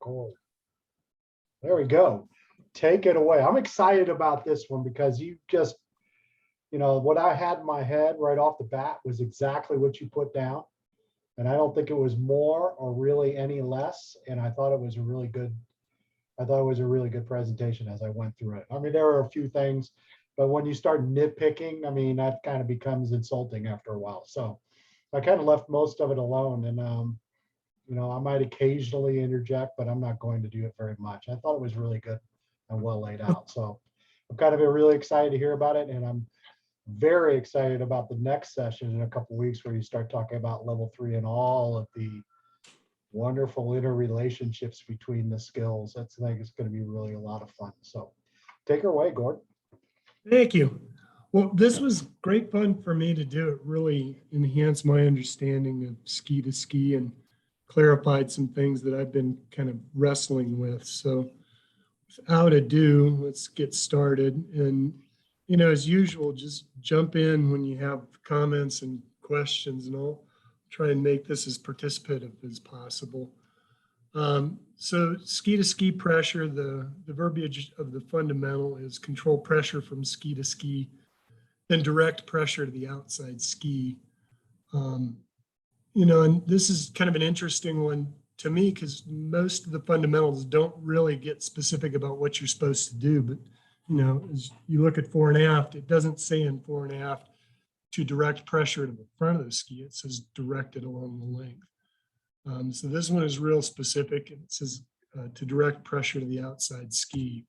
record. There we go. Take it away. I'm excited about this one because you just, what I had in my head right off the bat was exactly what you put down. And I don't think it was more or really any less. And I thought it was a really good presentation as I went through it. I mean, there are a few things, but when you start nitpicking, I mean, that kind of becomes insulting after a while. So I kind of left most of it alone. And, I might occasionally interject, but I'm not going to do it very much. I thought it was really good and well laid out. So I'm kind of really excited to hear about it. And I'm very excited about the next session in a couple of weeks where you start talking about level 3 and all of the wonderful interrelationships between the skills. I think it's going to be really a lot of fun. So take her away, Gord. Thank you. Well, this was great fun for me to do. It really enhanced my understanding of ski to ski and clarified some things that I've been kind of wrestling with. So without ado, let's get started. And, as usual, just jump in when you have comments and questions, and I'll try and make this as participative as possible. So ski to ski pressure, the verbiage of the fundamental is control pressure from ski to ski, then direct pressure to the outside ski. And this is kind of an interesting one to me because most of the fundamentals don't really get specific about what you're supposed to do. But, as you look at fore and aft, it doesn't say in fore and aft to direct pressure to the front of the ski. It says directed along the length. So this one is real specific, and it says to direct pressure to the outside ski.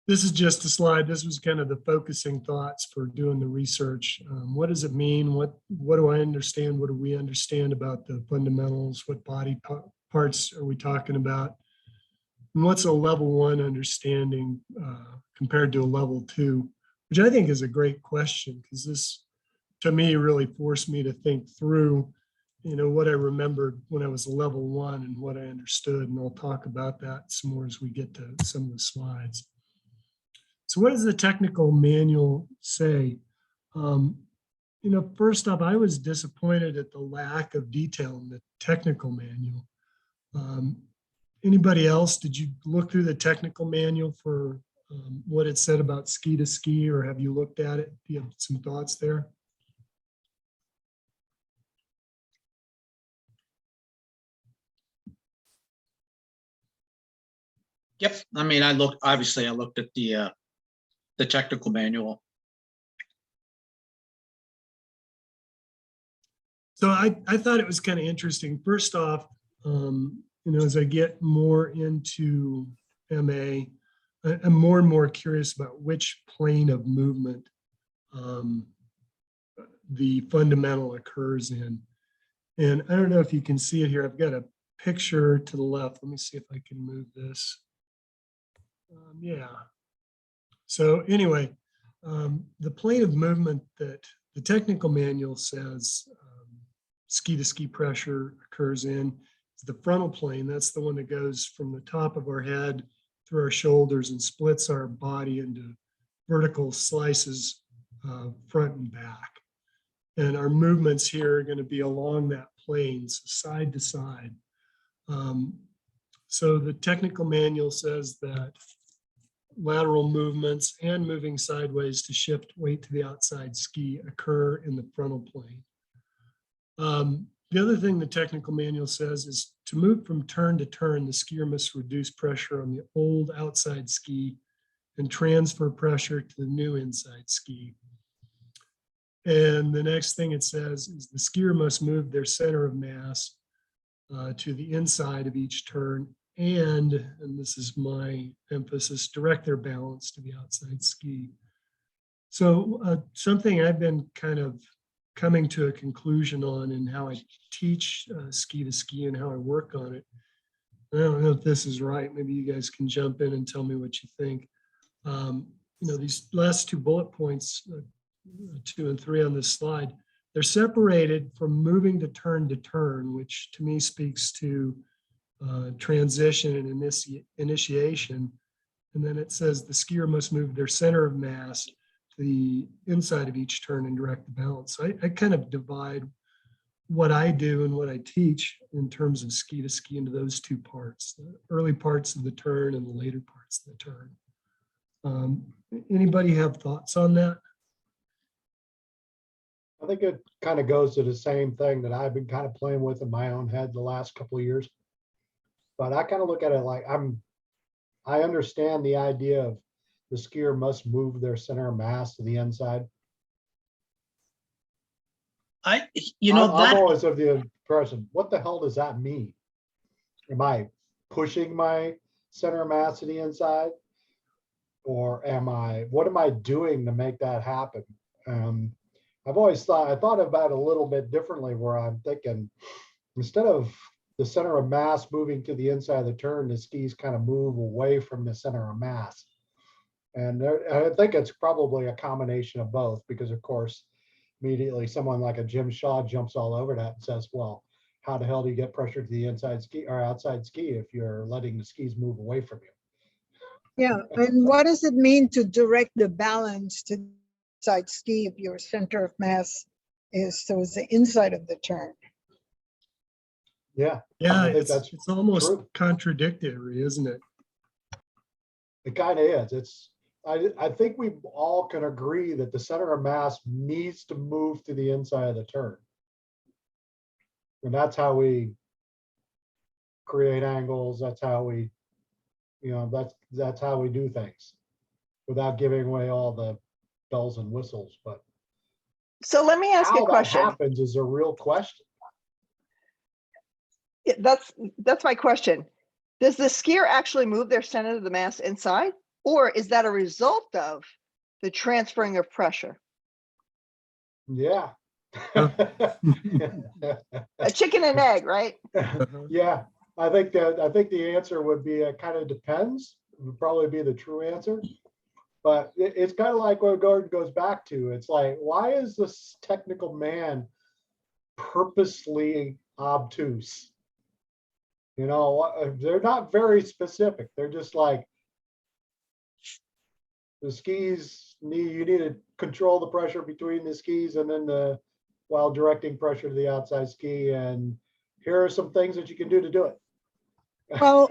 This is just a slide. This was kind of the focusing thoughts for doing the research. What does it mean? What do I understand? What do we understand about the fundamentals? What body parts are we talking about? And what's a level 1 understanding compared to a level 2? Which I think is a great question because this, to me, really forced me to think through, what I remembered when I was a level 1 and what I understood. And I'll talk about that some more as we get to some of the slides. So what does the technical manual say? First off, I was disappointed at the lack of detail in the technical manual. Anybody else, did you look through the technical manual for what it said about ski to ski, or have you looked at it? Do you have some thoughts there? Yep. I mean, I looked at the technical manual. So I thought it was kind of interesting. First off, as I get more into MA, I'm more and more curious about which plane of movement the fundamental occurs in. And I don't know if you can see it here. I've got a picture to the left. Let me see if I can move this. Yeah. So anyway, the plane of movement that the technical manual says ski to ski pressure occurs in is the frontal plane. That's the one that goes from the top of our head through our shoulders and splits our body into vertical slices, front and back. And our movements here are going to be along that plane, so side to side. So the technical manual says that lateral movements and moving sideways to shift weight to the outside ski occur in the frontal plane. The other thing the technical manual says is to move from turn to turn, the skier must reduce pressure on the old outside ski and transfer pressure to the new inside ski. And the next thing it says is the skier must move their center of mass to the inside of each turn, and this is my emphasis, direct their balance to the outside ski. So something I've been kind of coming to a conclusion on in how I teach ski to ski and how I work on it. I don't know if this is right. Maybe you guys can jump in and tell me what you think. These last 2 bullet points, 2 and 3 on this slide, they're separated from moving to turn, which to me speaks to transition and initiation. And then it says the skier must move their center of mass to the inside of each turn and direct the balance. So I kind of divide what I do and what I teach in terms of ski to ski into those two parts, the early parts of the turn and the later parts of the turn. Anybody have thoughts on that? I think it kind of goes to the same thing that I've been kind of playing with in my own head the last couple of years. But I kind of look at it like I understand the idea of the skier must move their center of mass to the inside. You know, I'm that, always of the impression, what the hell does that mean? Am I pushing my center of mass to the inside? Or what am I doing to make that happen? I've always thought, I thought about it a little bit differently where I'm thinking, instead of the center of mass moving to the inside of the turn, the skis kind of move away from the center of mass. And I think it's probably a combination of both, because of course, immediately someone like a Jim Shaw jumps all over that and says, well, how the hell do you get pressure to the inside ski or outside ski if you're letting the skis move away from you? Yeah, and what does it mean to direct the balance to the side ski if your center of mass is towards the inside of the turn? Yeah. Yeah, I think that's it's almost true. contradictory, isn't it? It kind of is. I think we all can agree that the center of mass needs to move to the inside of the turn. And that's how we create angles. That's how we, that's how we do things without giving away all the bells and whistles. But So let me ask you how a that question. happens is a real question. Yeah, that's my question. Does the skier actually move their center of the mass inside, or is that a result of the transferring of pressure? Yeah. A chicken and egg, right? Yeah, I think the answer would be it kind of depends, would probably be the true answer. But it's kind of like what Gordon goes back to. It's like, why is this technical man purposely obtuse? They're not very specific. They're just like, the skis you need to control the pressure between the skis and then while directing pressure to the outside ski. And here are some things that you can do to do it. Well,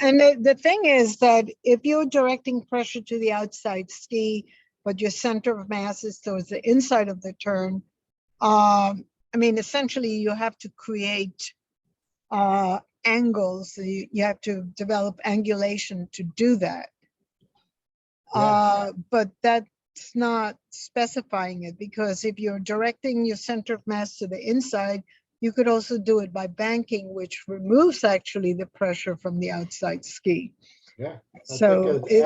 and the thing is that if you're directing pressure to the outside ski, but your center of mass is towards the inside of the turn, I mean, essentially you have to create angles. You have to develop angulation to do that. But that's not specifying it, because if you're directing your center of mass to the inside, you could also do it by banking, which removes actually the pressure from the outside ski. Yeah. I So think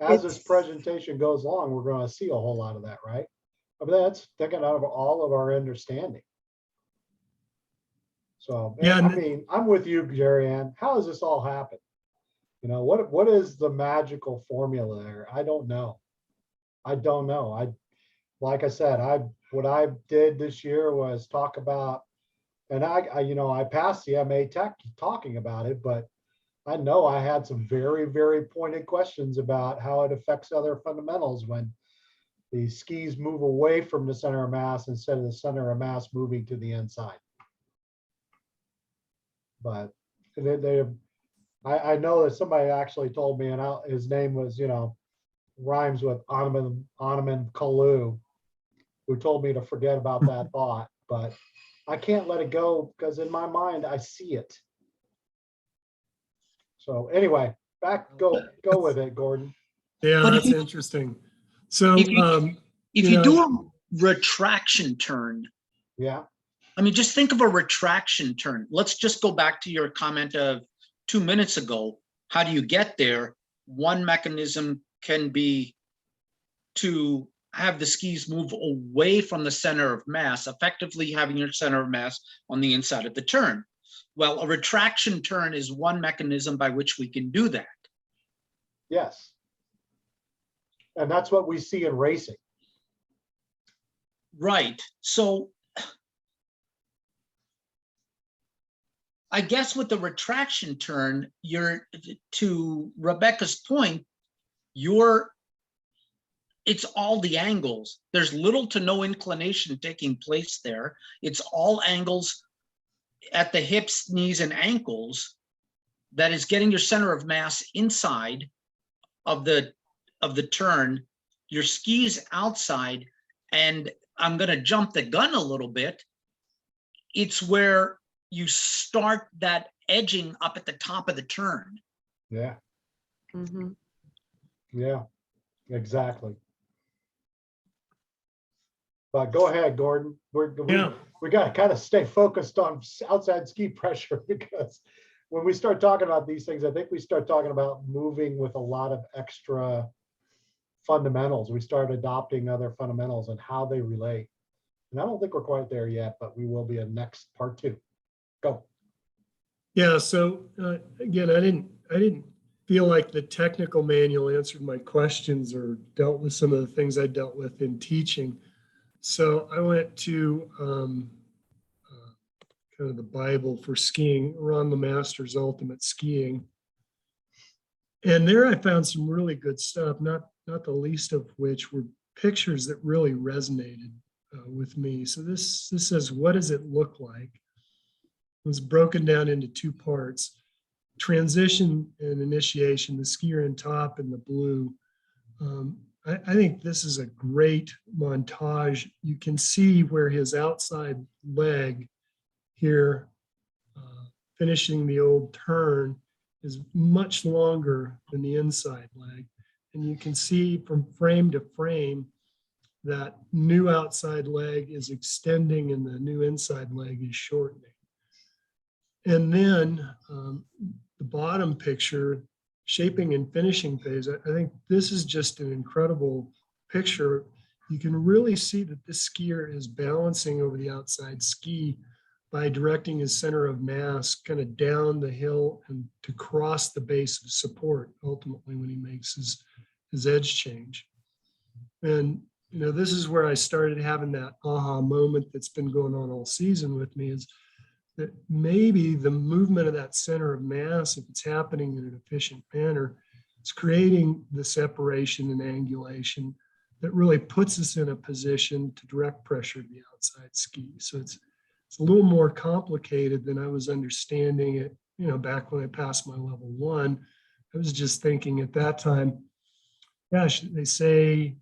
as this presentation goes along, we're going to see a whole lot of that, right? I mean, that's taken out of all of our understanding. So, Yeah, I mean, I'm with you, Jerry Ann. How does this all happen? What is the magical formula there? I don't know. Like I said, what I did this year was talk about, and I passed the MA Tech talking about it, but I know I had some very, very pointed questions about how it affects other fundamentals when the skis move away from the center of mass instead of the center of mass moving to the inside. But I know that somebody actually told me, and his name was, rhymes with Onaman Kalu, who told me to forget about that thought, but I can't let it go because in my mind, I see it. So anyway, go with it, Gordon. Yeah, But if that's you- interesting. So, if you you do know, a retraction turn, Yeah, I mean, just think of a retraction turn. Let's just go back to your comment of 2 minutes ago. How do you get there? One mechanism can be to have the skis move away from the center of mass, effectively having your center of mass on the inside of the turn. Well, a retraction turn is one mechanism by which we can do that. yes. And that's what we see in racing. Right. So I guess with the retraction turn, to Rebecca's point, you're it's all the angles. There's little to no inclination taking place there. It's all angles at the hips, knees, and ankles that is getting your center of mass inside of the turn, your skis outside, and I'm going to jump the gun a little bit. It's where you start that edging up at the top of the turn. Yeah, Mhm. yeah, exactly. But go ahead, Gordon. Yeah. We got to kind of stay focused on outside ski pressure, because when we start talking about these things, I think we start talking about moving with a lot of extra fundamentals. We start adopting other fundamentals and how they relate. And I don't think we're quite there yet, but we will be in next part 2. Go. Yeah, so again, I didn't feel like the technical manual answered my questions or dealt with some of the things I dealt with in teaching. So I went to kind of the Bible for skiing, Ron LeMaster's Ultimate Skiing. And there I found some really good stuff, not the least of which were pictures that really resonated with me. So this says, what does it look like? It was broken down into 2 parts: transition and initiation, the skier in top in the blue. I think this is a great montage. You can see where his outside leg here, finishing the old turn, is much longer than the inside leg. And you can see from frame to frame that new outside leg is extending and the new inside leg is shortening. And then the bottom picture, shaping and finishing phase, I think this is just an incredible picture. You can really see that this skier is balancing over the outside ski by directing his center of mass kind of down the hill and to cross the base of support ultimately when he makes his edge change. And this is where I started having that aha moment that's been going on all season with me, is that maybe the movement of that center of mass, if it's happening in an efficient manner, it's creating the separation and angulation that really puts us in a position to direct pressure to the outside ski. So it's a little more complicated than I was understanding it, back when I passed my level 1. I was just thinking at that time, gosh, they say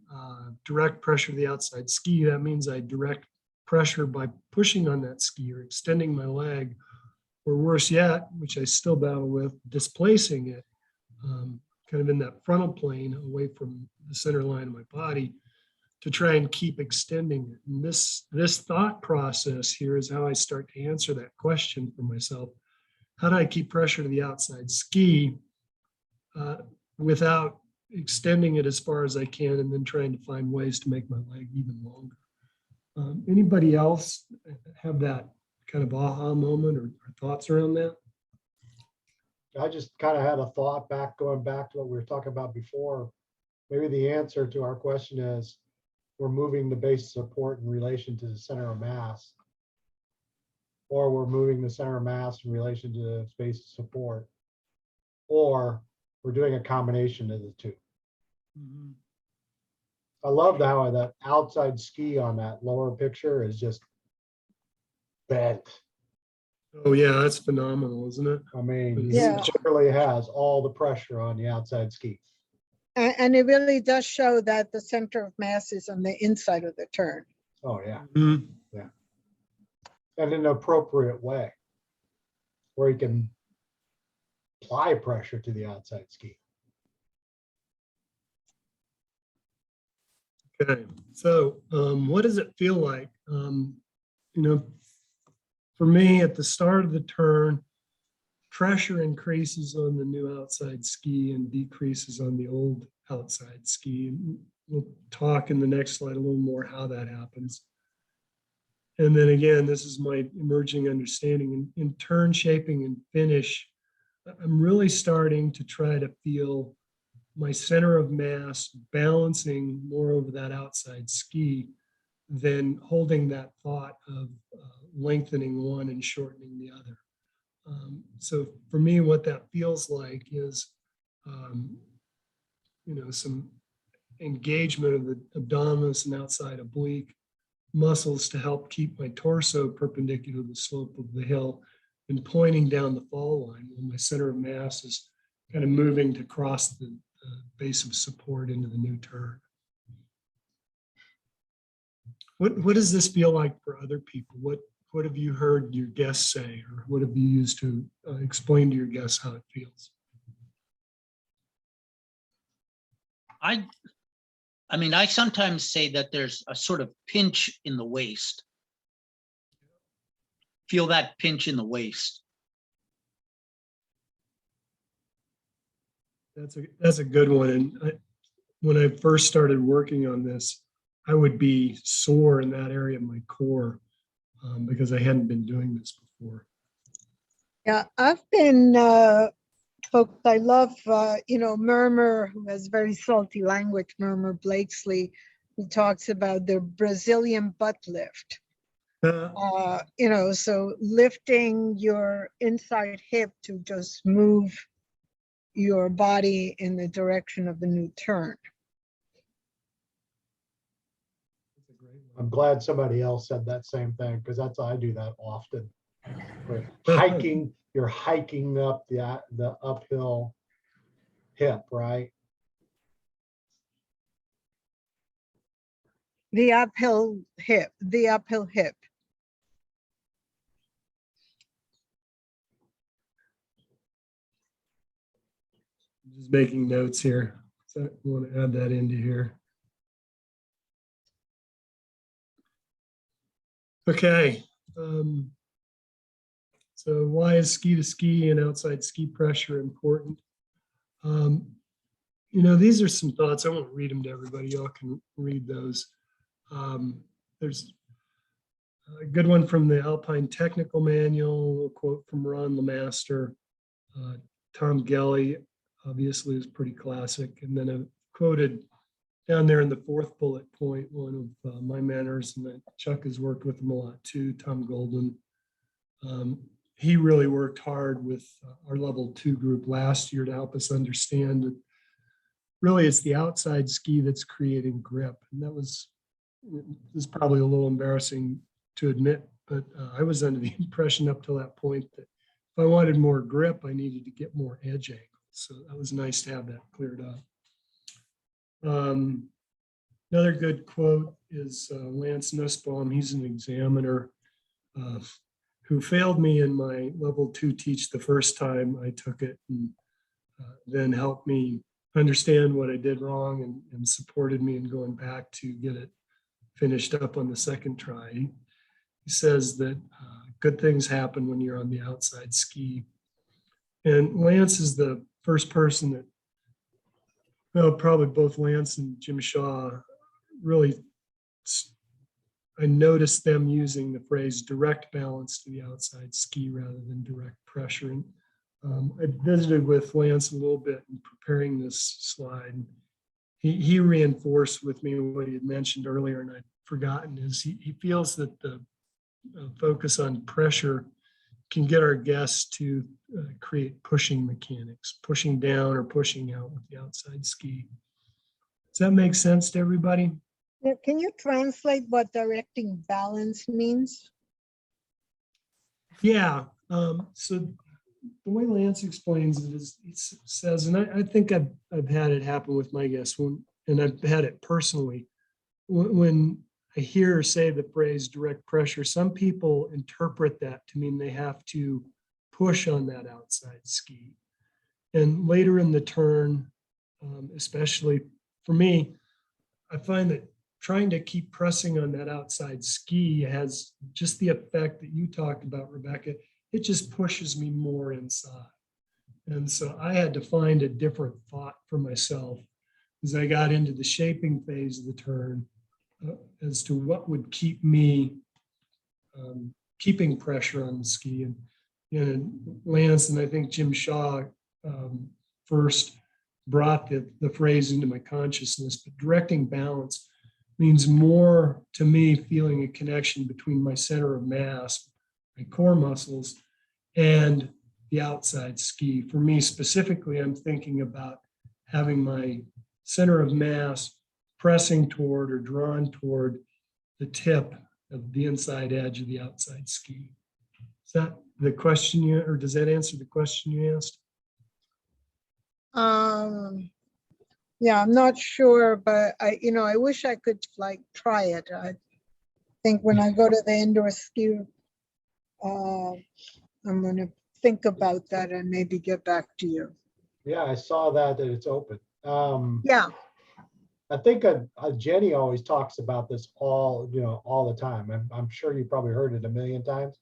direct pressure to the outside ski. That means I direct pressure by pushing on that ski or extending my leg, or worse yet, which I still battle with, displacing it kind of in that frontal plane away from the center line of my body to try and keep extending it. And this thought process here is how I start to answer that question for myself. How do I keep pressure to the outside ski without extending it as far as I can, and then trying to find ways to make my leg even longer? Anybody else have that kind of aha moment or thoughts around that? I just kind of had a thought going back to what we were talking about before. Maybe the answer to our question is we're moving the base of support in relation to the center of mass, or we're moving the center of mass in relation to the base of support, or we're doing a combination of the 2. Mm-hmm. I love how that outside ski on that lower picture is just bent. Oh yeah, that's phenomenal, isn't it? I mean, Yeah. he literally has all the pressure on the outside ski. And it really does show that the center of mass is on the inside of the turn. Oh yeah, Mm-hmm. and in an appropriate way, where he can apply pressure to the outside ski. Okay, so what does it feel like? For me, at the start of the turn, pressure increases on the new outside ski and decreases on the old outside ski. And we'll talk in the next slide a little more how that happens. And then again, this is my emerging understanding. In turn shaping and finish, I'm really starting to try to feel my center of mass balancing more over that outside ski than holding that thought of lengthening one and shortening the other. So for me, what that feels like is, some engagement of the abdominis and outside oblique muscles to help keep my torso perpendicular to the slope of the hill and pointing down the fall line when my center of mass is kind of moving to cross the base of support into the new turn. What does this feel like for other people? What have you heard your guests say, or what have you used to explain to your guests how it feels? I mean, I sometimes say that there's a sort of pinch in the waist. Feel that pinch in the waist. That's a good one. And when I first started working on this, I would be sore in that area of my core because I hadn't been doing this before. Yeah, I've been, folks, I love, Murmur, who has very salty language, Murmur Blakesley, who talks about the Brazilian butt lift. So lifting your inside hip to just move your body in the direction of the new turn. That's a great one. I'm glad somebody else said that same thing, because I do that often. With hiking, you're hiking up the uphill hip, right? The uphill hip. I'm just making notes here. So I want to add that into here. Okay. So why is ski to ski and outside ski pressure important? These are some thoughts. I won't read them to everybody. Y'all can read those. There's a good one from the Alpine Technical Manual, a quote from Ron LeMaster. Tom Gelly, obviously, is pretty classic. And then I quoted down there in the fourth bullet point, one of my mentors, and Chuck has worked with him a lot too, Tom Golden. He really worked hard with our level 2 group last year to help us understand that really it's the outside ski that's creating grip. And this is probably a little embarrassing to admit, but I was under the impression up to that point that if I wanted more grip, I needed to get more edge angle. So that was nice to have that cleared up. Another good quote is Lance Nussbaum. He's an examiner who failed me in my level 2 teach the first time I took it, and then helped me understand what I did wrong and supported me in going back to get it finished up on the second try. He says that good things happen when you're on the outside ski. And Lance is the first person that, well, probably both Lance and Jim Shaw really, I noticed them using the phrase direct balance to the outside ski rather than direct pressure. And I visited with Lance a little bit in preparing this slide. He reinforced with me what he had mentioned earlier, and I'd forgotten, is he feels that the focus on pressure can get our guests to create pushing mechanics, pushing down or pushing out with the outside ski. Does that make sense to everybody? Yeah, can you translate what directing balance means? Yeah. So the way Lance explains it is, he says, and I think I've had it happen with my guests, and I've had it personally. When I hear or say the phrase direct pressure, some people interpret that to mean they have to push on that outside ski. And later in the turn, especially for me, I find that trying to keep pressing on that outside ski has just the effect that you talked about, Rebecca. It just pushes me more inside. And so I had to find a different thought for myself as I got into the shaping phase of the turn as to what would keep me keeping pressure on the ski. And Lance and I think Jim Shaw first brought the phrase into my consciousness, but directing balance means more to me feeling a connection between my center of mass, my core muscles, and the outside ski. For me specifically, I'm thinking about having my center of mass pressing toward or drawn toward the tip of the inside edge of the outside ski. Is that the question you, or does that answer the question you asked? Yeah, I'm not sure, but I wish I could like try it. I think when I go to the indoor ski, I'm gonna think about that and maybe get back to you. Yeah, I saw that it's open. Yeah, I think Jenny always talks about this all the time. I'm sure you probably heard it a million times,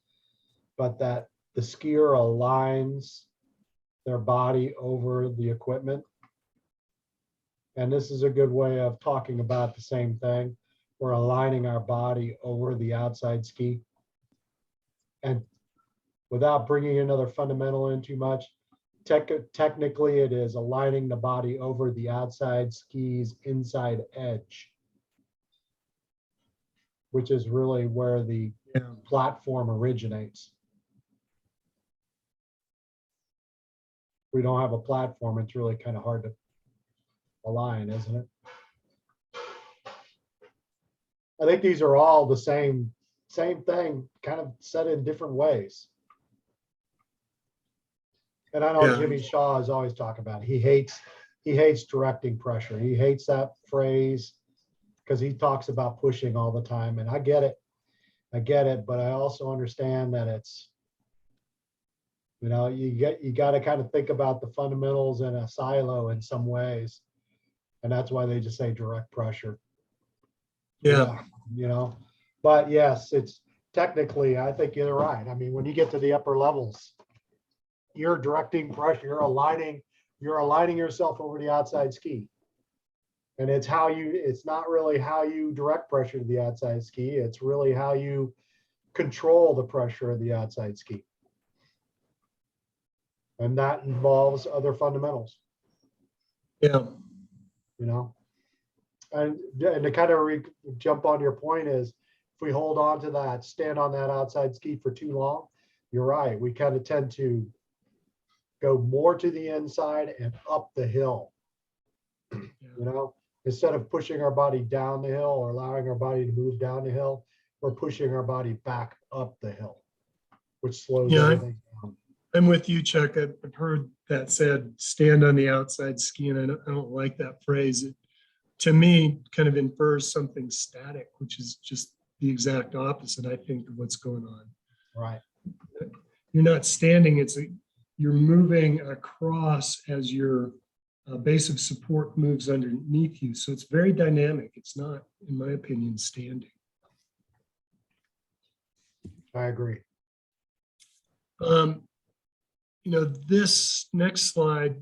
but that the skier aligns their body over the equipment. And this is a good way of talking about the same thing. We're aligning our body over the outside ski. And without bringing another fundamental in too much, technically it is aligning the body over the outside ski's inside edge, which is really where the platform originates. We don't have a platform, it's really kind of hard to align, isn't it? I think these are all the same thing, kind of said in different ways. And I know Yeah. Jimmy Shaw is always talking about it. He hates directing pressure. He hates that phrase because he talks about pushing all the time. And I get it, but I also understand that it's, you got to kind of think about the fundamentals in a silo in some ways. And that's why they just say direct pressure. Yeah. But yes, it's technically, I think you're right. I mean, when you get to the upper levels, you're directing pressure, you're aligning yourself over the outside ski. And it's not really how you direct pressure to the outside ski. It's really how you control the pressure of the outside ski. And that involves other fundamentals. Yeah. And to kind of jump on your point is, if we hold on to that, stand on that outside ski for too long, you're right. We kind of tend to go more to the inside and up the hill. Instead of pushing our body down the hill or allowing our body to move down the hill, we're pushing our body back up the hill, which slows everything down. I'm with you, Chuck. I've heard that said, stand on the outside ski, and I don't like that phrase. It, to me, kind of infers something static, which is just the exact opposite, I think, of what's going on. Right. You're not standing, you're moving across as your base of support moves underneath you. So it's very dynamic. It's not, in my opinion, standing. I agree. This next slide,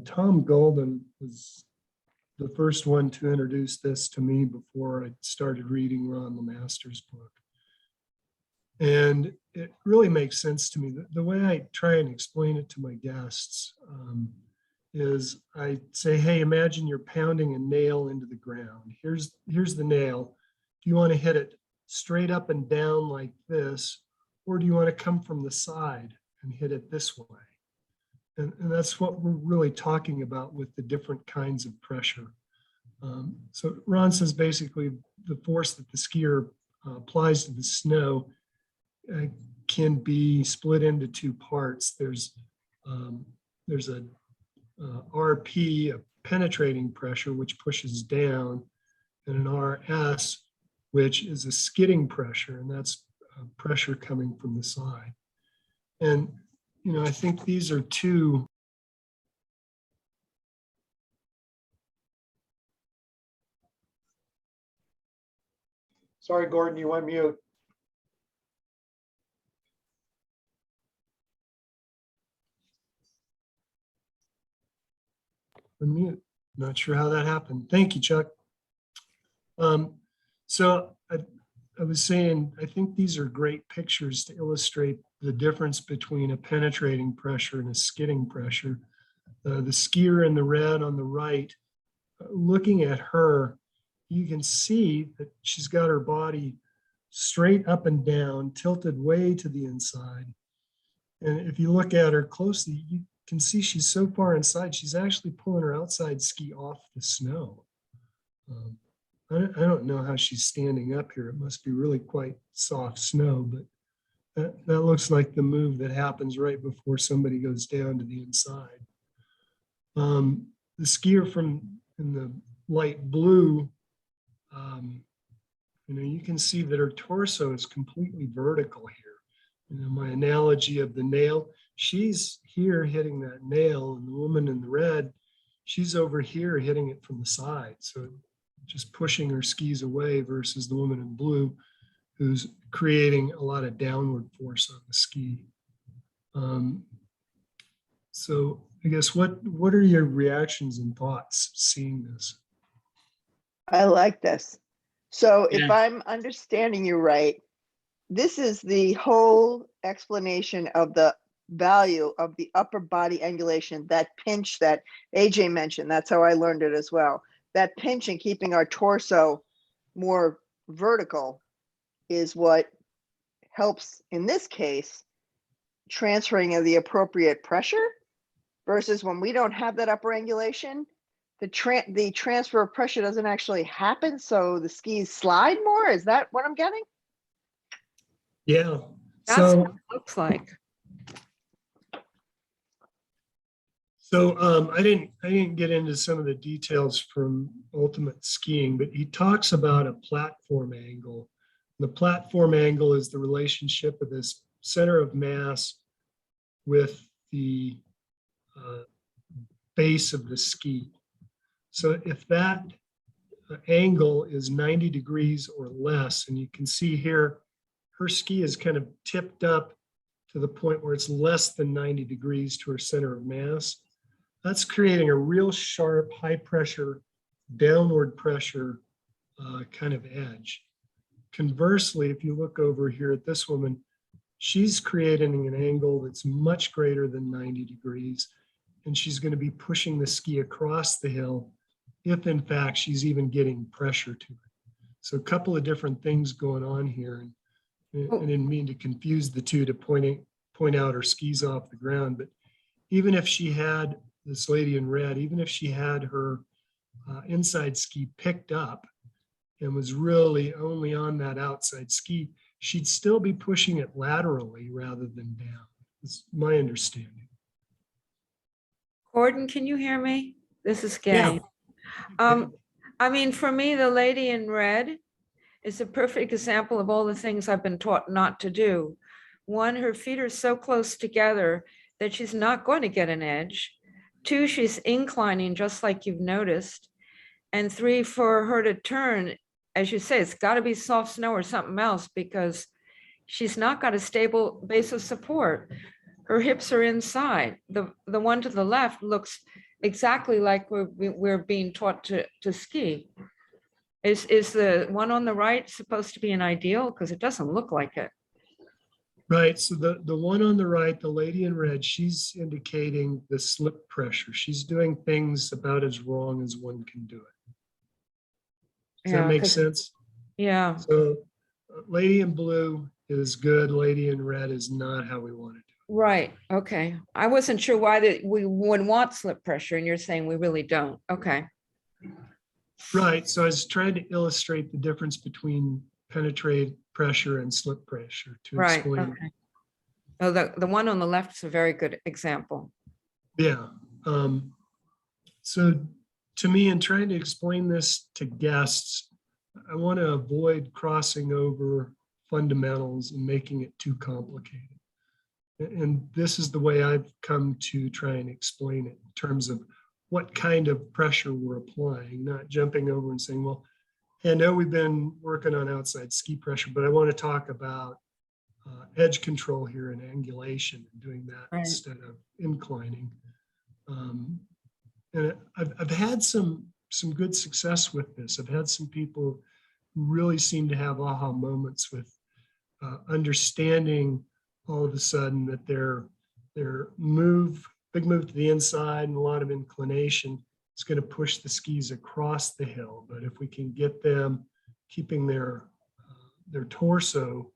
Tom Golden was the first one to introduce this to me before I started reading Ron Lemaster's book. And it really makes sense to me. The way I try and explain it to my guests is I say, hey, imagine you're pounding a nail into the ground. Here's the nail. Do you want to hit it straight up and down like this, or do you want to come from the side and hit it this way? And that's what we're really talking about with the different kinds of pressure. So Ron says basically the force that the skier applies to the snow can be split into two parts. There's a RP, a penetrating pressure, which pushes down, and an RS, which is a skidding pressure, and that's pressure coming from the side. And, I think these are two. Sorry, Gordon, you went mute. Unmute. Not sure how that happened. Thank you, Chuck. So I was saying, I think these are great pictures to illustrate the difference between a penetrating pressure and a skidding pressure. The skier in the red on the right, looking at her, you can see that she's got her body straight up and down, tilted way to the inside. And if you look at her closely, can see she's so far inside, she's actually pulling her outside ski off the snow. I don't know how she's standing up here. It must be really quite soft snow, but that looks like the move that happens right before somebody goes down to the inside. The skier in the light blue, you can see that her torso is completely vertical here. My analogy of the nail, she's here hitting that nail, and the woman in the red, she's over here hitting it from the side. So just pushing her skis away versus the woman in blue, who's creating a lot of downward force on the ski. So I guess what are your reactions and thoughts seeing this? I like this. So if Yeah. I'm understanding you right, this is the whole explanation of the value of the upper body angulation, that pinch that AJ mentioned. That's how I learned it as well. That pinch and keeping our torso more vertical is what helps, in this case, transferring of the appropriate pressure, versus when we don't have that upper angulation, the transfer of pressure doesn't actually happen, so the skis slide more. Is that what I'm getting? Yeah. That's So what it looks like. I didn't get into some of the details from Ultimate Skiing, but he talks about a platform angle. The platform angle is the relationship of this center of mass with the base of the ski. So if that angle is 90 degrees or less, and you can see here, her ski is kind of tipped up to the point where it's less than 90 degrees to her center of mass. That's creating a real sharp, high pressure, downward pressure kind of edge. Conversely, if you look over here at this woman, she's creating an angle that's much greater than 90 degrees, and she's going to be pushing the ski across the hill if in fact she's even getting pressure to it. So a couple of different things going on here. And I didn't mean to confuse the two to point out her skis off the ground, but even if she had, this lady in red, even if she had her inside ski picked up and was really only on that outside ski, she'd still be pushing it laterally rather than down. It's my understanding. Gordon, can you hear me? This is Yeah. Gay. I mean, for me, the lady in red is a perfect example of all the things I've been taught not to do. One, her feet are so close together that she's not going to get an edge. Two, she's inclining just like you've noticed. And three, for her to turn, as you say, it's got to be soft snow or something else, because she's not got a stable base of support. Her hips are inside. The one to the left looks exactly like we're being taught to ski. Is the one on the right supposed to be an ideal? Because it doesn't look like it. Right, so the one on the right, the lady in red, she's indicating the slip pressure. She's doing things about as wrong as one can do it. Does that make sense? Yeah. So lady in blue is good, lady in red is not how we want it. Right. Okay. I wasn't sure why that we would want slip pressure, and you're saying we really don't. Okay. Right, so I was trying to illustrate the difference between penetrate pressure and slip pressure to Right. explain. Okay. Oh, the one on the left is a very good example. Yeah. So to me, in trying to explain this to guests, I want to avoid crossing over fundamentals and making it too complicated. And this is the way I've come to try and explain it in terms of what kind of pressure we're applying, not jumping over and saying, well, I know we've been working on outside ski pressure, but I want to talk about edge control here and angulation and doing that Right. instead of inclining. And I've had some good success with this. I've had some people who really seem to have aha moments with understanding all of a sudden that their big move to the inside and a lot of inclination is going to push the skis across the hill. But if we can get them keeping their torso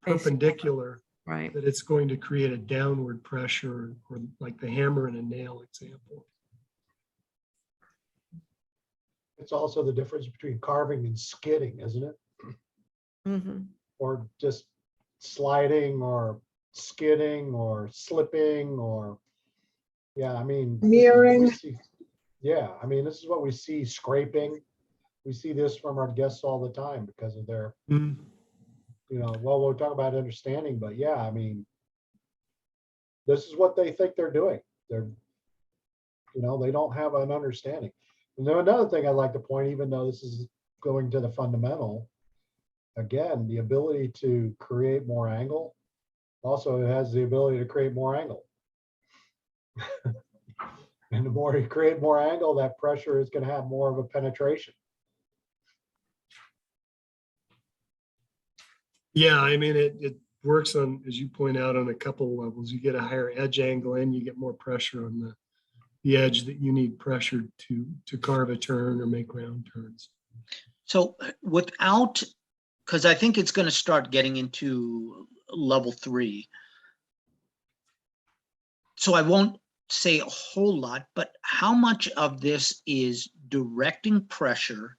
perpendicular Right. that it's going to create a downward pressure, or like the hammer and a nail example. It's also the difference between carving and skidding, isn't it? Mhm. Or just sliding or skidding or slipping or, yeah, I mean. this is what we Mirroring. see. Yeah, I mean, this is what we see, scraping. We see this from our guests all the time because of their, Mm. well, we'll talk about understanding, but yeah, I mean, this is what they think they're doing. They're, they don't have an understanding. And then another thing I'd like to point, even though this is going to the fundamental, again, the ability to create more angle also has the ability to create more angle. And the more you create more angle, that pressure is going to have more of a penetration. Yeah, I mean, it works on, as you point out, on a couple of levels. You get a higher edge angle and you get more pressure on the edge that you need pressure to carve a turn or make round turns. So without, because I think it's going to start getting into level 3. So I won't say a whole lot, but how much of this is directing pressure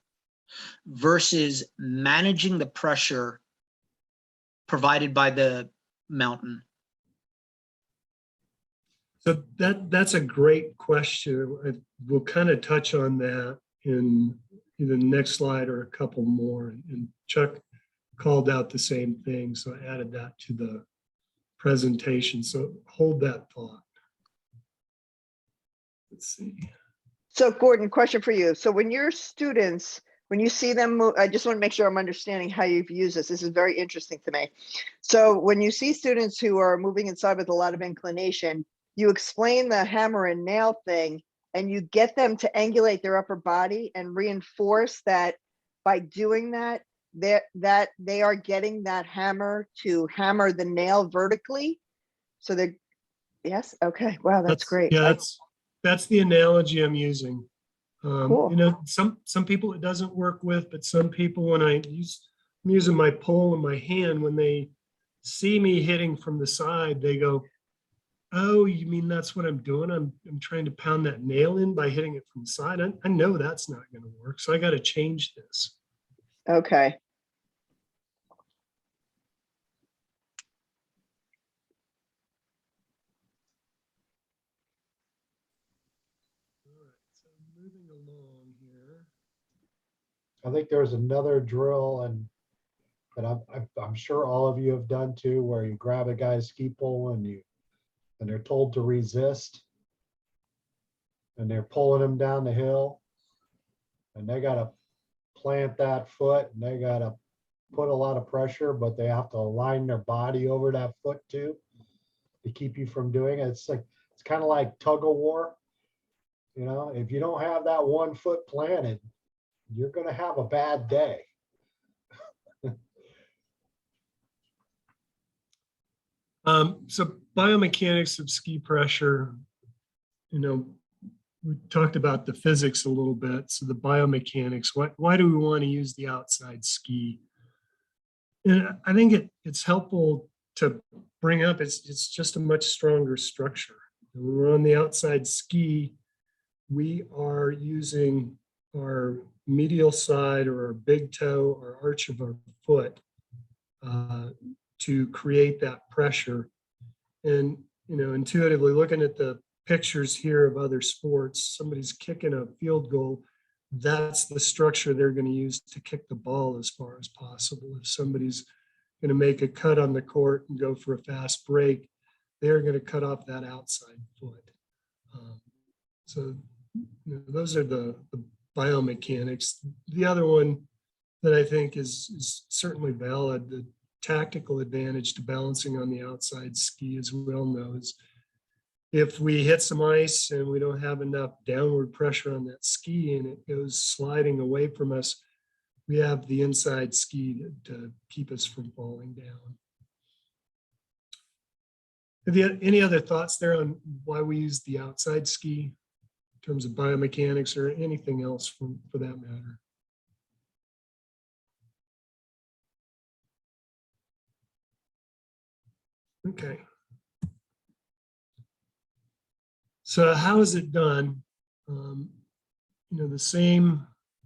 versus managing the pressure provided by the mountain? So that's a great question. We'll kind of touch on that in either the next slide or a couple more. And Chuck called out the same thing, so I added that to the presentation. So hold that thought. Let's see. So Gordon, question for you. So when your students, when you see them move, I just want to make sure I'm understanding how you've used this. This is very interesting to me. So when you see students who are moving inside with a lot of inclination, you explain the hammer and nail thing, and you get them to angulate their upper body and reinforce that by doing that, that they are getting that hammer to hammer the nail vertically. So they're, yes, okay, wow, that's great. Yeah, that's the analogy I'm using. Cool. You know, some people it doesn't work with, but some people, when I'm using my pole in my hand, when they see me hitting from the side, they go, "Oh, you mean that's what I'm doing? I'm trying to pound that nail in by hitting it from the side. I know that's not going to work, so I got to change this." Okay. All right, so moving along here. I think there's another drill, and I'm sure all of you have done too, where you grab a guy's ski pole and they're told to resist, and they're pulling them down the hill, and they got to plant that foot, and they got to put a lot of pressure, but they have to align their body over that foot too to keep you from doing it. It's kind of like tug of war. If you don't have that one foot planted, you're going to have a bad day. So biomechanics of ski pressure, we talked about the physics a little bit. So the biomechanics, why do we want to use the outside ski? And I think it's helpful to bring up, it's just a much stronger structure. When we're on the outside ski, we are using our medial side or our big toe or arch of our foot to create that pressure. And, intuitively looking at the pictures here of other sports, somebody's kicking a field goal, that's the structure they're going to use to kick the ball as far as possible. If somebody's going to make a cut on the court and go for a fast break, they're going to cut off that outside foot. So those are the biomechanics. The other one that I think is certainly valid, the tactical advantage to balancing on the outside ski, as we all know, is if we hit some ice and we don't have enough downward pressure on that ski and it goes sliding away from us, we have the inside ski to keep us from falling down. Any other thoughts there on why we use the outside ski in terms of biomechanics or anything else for that matter? Okay. So how is it done? The same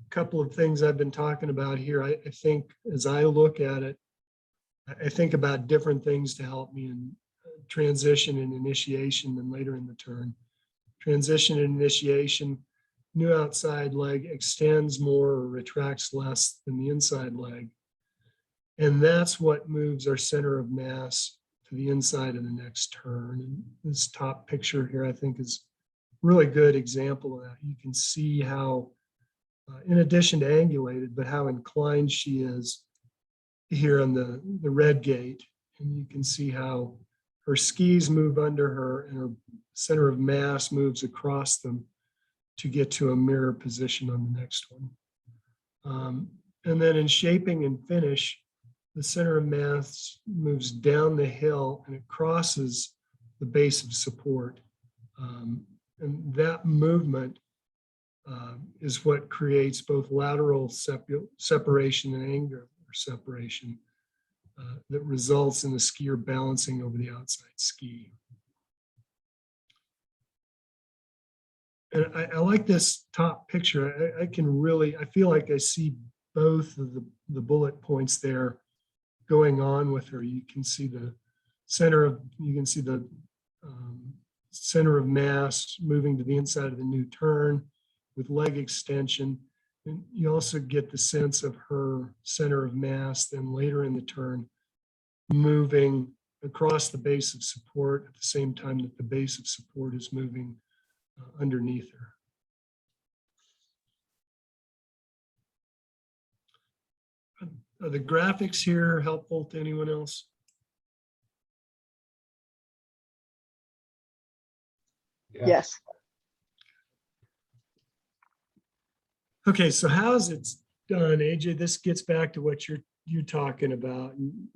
couple of things I've been talking about here. I think as I look at it, I think about different things to help me in transition and initiation and later in the turn. Transition and initiation, new outside leg extends more or retracts less than the inside leg. And that's what moves our center of mass to the inside of the next turn. And this top picture here, I think, is a really good example of that. You can see how, in addition to angulated, but how inclined she is here on the red gate. And you can see how her skis move under her and her center of mass moves across them to get to a mirror position on the next one. And then in shaping and finish, the center of mass moves down the hill and it crosses the base of support. And that movement is what creates both lateral separation and angular separation that results in the skier balancing over the outside ski. And I like this top picture. I feel like I see both of the bullet points there going on with her. You can see the center of mass moving to the inside of the new turn with leg extension. And you also get the sense of her center of mass then later in the turn moving across the base of support at the same time that the base of support is moving underneath her. Are the graphics here helpful to anyone else? Yeah. Yes. Okay, so how is it done, AJ? This gets back to what you're talking about. And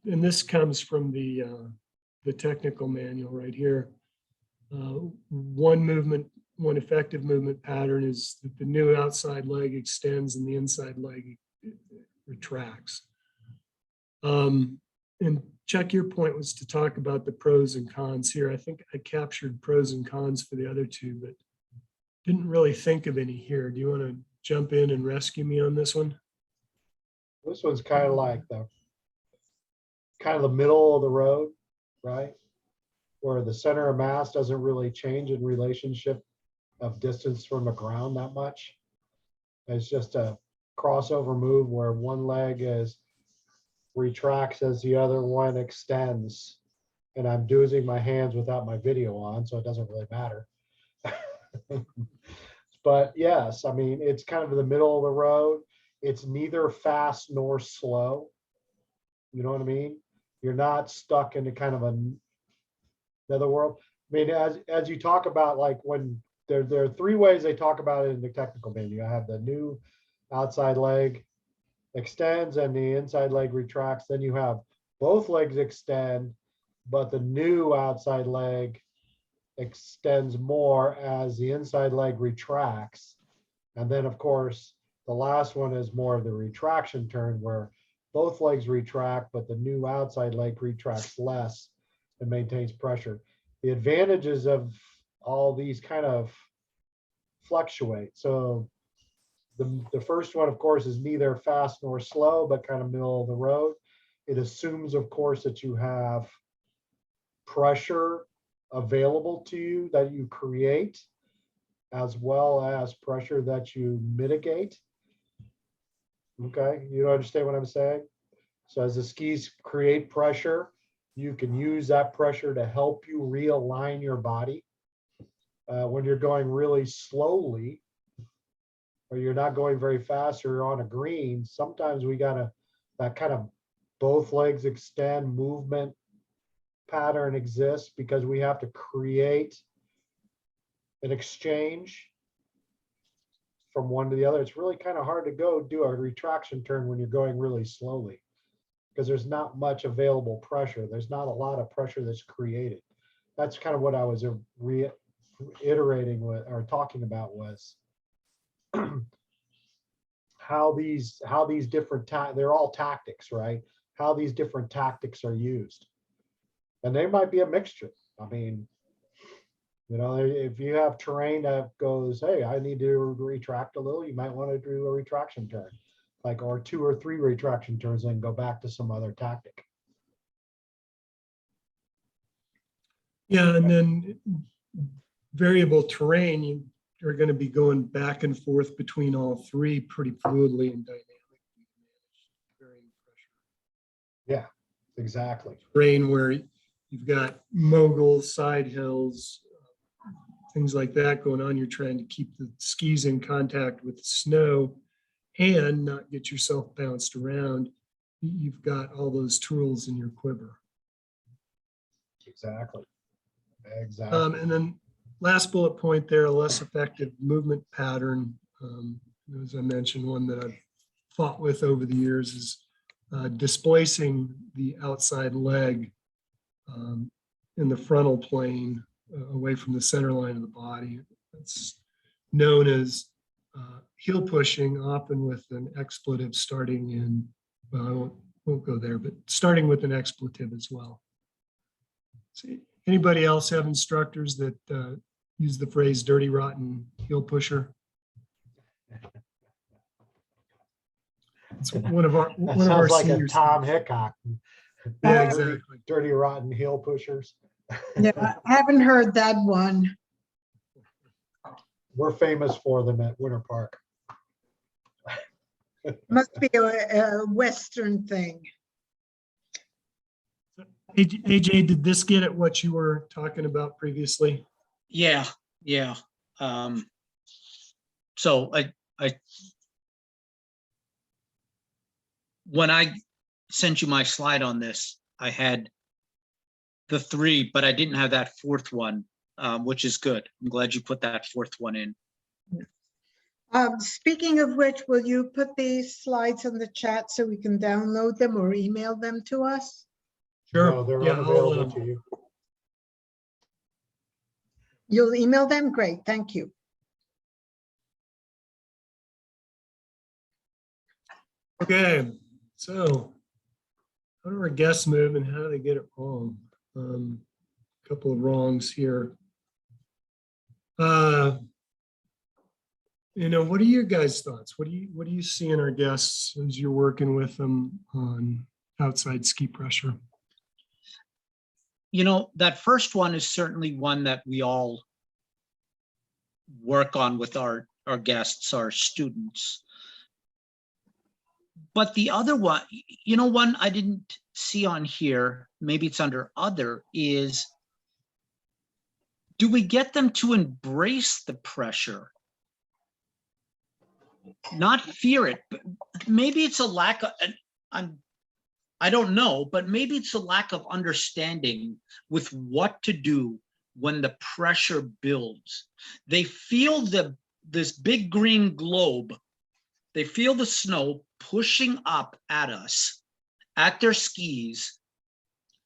this comes from the technical manual right here. One effective movement pattern is that the new outside leg extends and the inside leg retracts. And Chuck, your point was to talk about the pros and cons here. I think I captured pros and cons for the other two, but didn't really think of any here. Do you want to jump in and rescue me on this one? This one's kind of like the middle of the road, right? Where the center of mass doesn't really change in relationship of distance from the ground that much. It's just a crossover move where one leg retracts as the other one extends. And I'm using my hands without my video on, so it doesn't really matter. But yes, I mean, it's kind of in the middle of the road. It's neither fast nor slow. You know what I mean? You're not stuck into kind of another world. I mean, as you talk about, like when there are three ways they talk about it in the technical menu. I have the new outside leg extends and the inside leg retracts. Then you have both legs extend, but the new outside leg extends more as the inside leg retracts. And then of course, the last one is more of the retraction turn where both legs retract, but the new outside leg retracts less and maintains pressure. The advantages of all these kind of fluctuate. So the first one, of course, is neither fast nor slow, but kind of middle of the road. It assumes, of course, that you have pressure available to you that you create, as well as pressure that you mitigate. Okay, you understand what I'm saying? So as the skis create pressure, you can use that pressure to help you realign your body. When you're going really slowly, or you're not going very fast, or you're on a green, sometimes we gotta, that kind of both legs extend movement pattern exists because we have to create an exchange from one to the other. It's really kind of hard to go do a retraction turn when you're going really slowly because there's not much available pressure. There's not a lot of pressure that's created. That's kind of what I was reiterating with, or talking about, was how these different they're all tactics, right? how these different tactics are used. And they might be a mixture. I mean, you know, if you have terrain that goes, hey, I need to retract a little, you might want to do a retraction turn, like, or 2 or 3 retraction turns and go back to some other tactic. Yeah, and then variable terrain, you're going to be going back and forth between all three pretty fluidly and dynamically. Varying pressure. Exactly. Terrain where you've got moguls, side hills, things like that going on. You're trying to keep the skis in contact with the snow and not get yourself bounced around. You've got all those tools in your quiver. Exactly. Exactly. And then last bullet point there, a less effective movement pattern. As I mentioned, one that I've fought with over the years is displacing the outside leg in the frontal plane away from the center line of the body. It's known as heel pushing, often with an expletive starting in, well, I won't go there, but starting with an expletive as well. See, anybody else have instructors that use the phrase dirty, rotten heel pusher? It's one of our That sounds like a seniors. Tom Hickok. Yeah, Dirty- exactly. Dirty rotten heel pushers. Yeah, I haven't heard that one. We're famous for them at Winter Park. Must be a Western thing. AJ, did this get at what you were talking about previously? Yeah, yeah. So when I sent you my slide on this, I had the 3, but I didn't have that 4th one, which is good. I'm glad you put that 4th one in. Speaking of which, will you put these slides in the chat so we can download them or email them to us? No, they're Yeah, unavailable to you. You'll email them? Great, thank you. Okay, so how do our guests move and how do they get it wrong? A couple of wrongs here. What are your guys' thoughts? What do you see in our guests as you're working with them on outside ski pressure? That first one is certainly one that we all work on with our guests, our students. But the other one, one I didn't see on here, maybe it's under other, is do we get them to embrace the pressure? Not fear it, but maybe it's a lack of, I don't know, but maybe it's a lack of understanding with what to do when the pressure builds. They feel this big green globe, they feel the snow pushing up at us, at their skis,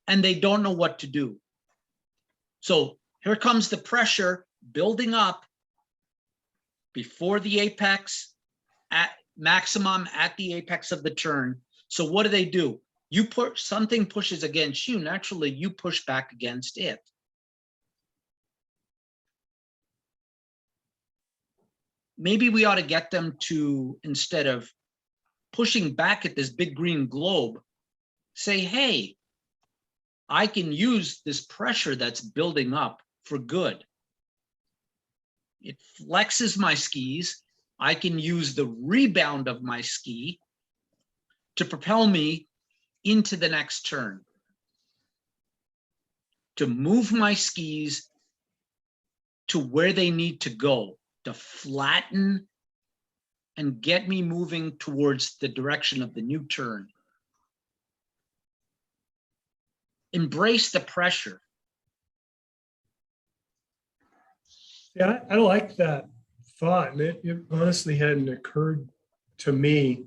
and they don't know what to do. So here comes the pressure building up before the apex, at maximum at the apex of the turn. So what do? You push, something pushes against you, naturally you push back against it. Maybe we ought to get them to, instead of pushing back at this big green globe, say, hey, I can use this pressure that's building up for good. It flexes my skis. I can use the rebound of my ski to propel me into the next turn, to move my skis to where they need to go, to flatten and get me moving towards the direction of the new turn. Embrace the pressure. Yeah, I like that thought. And it honestly hadn't occurred to me,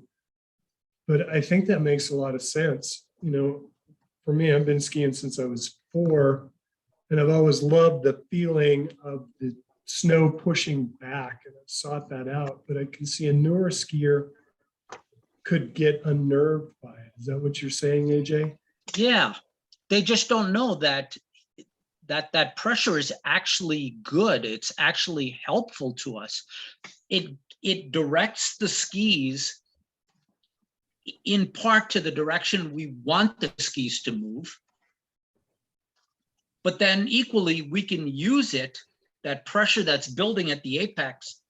but I think that makes a lot of sense. For me, I've been skiing since I was 4, and I've always loved the feeling of the snow pushing back, and I've sought that out. But I can see a newer skier could get unnerved by it. Is that what you're saying, AJ? Yeah, they just don't know that that pressure is actually good. It's actually helpful to us. It directs the skis in part to the direction we want the skis to move. But then equally, we can use it, that pressure that's building at the apex,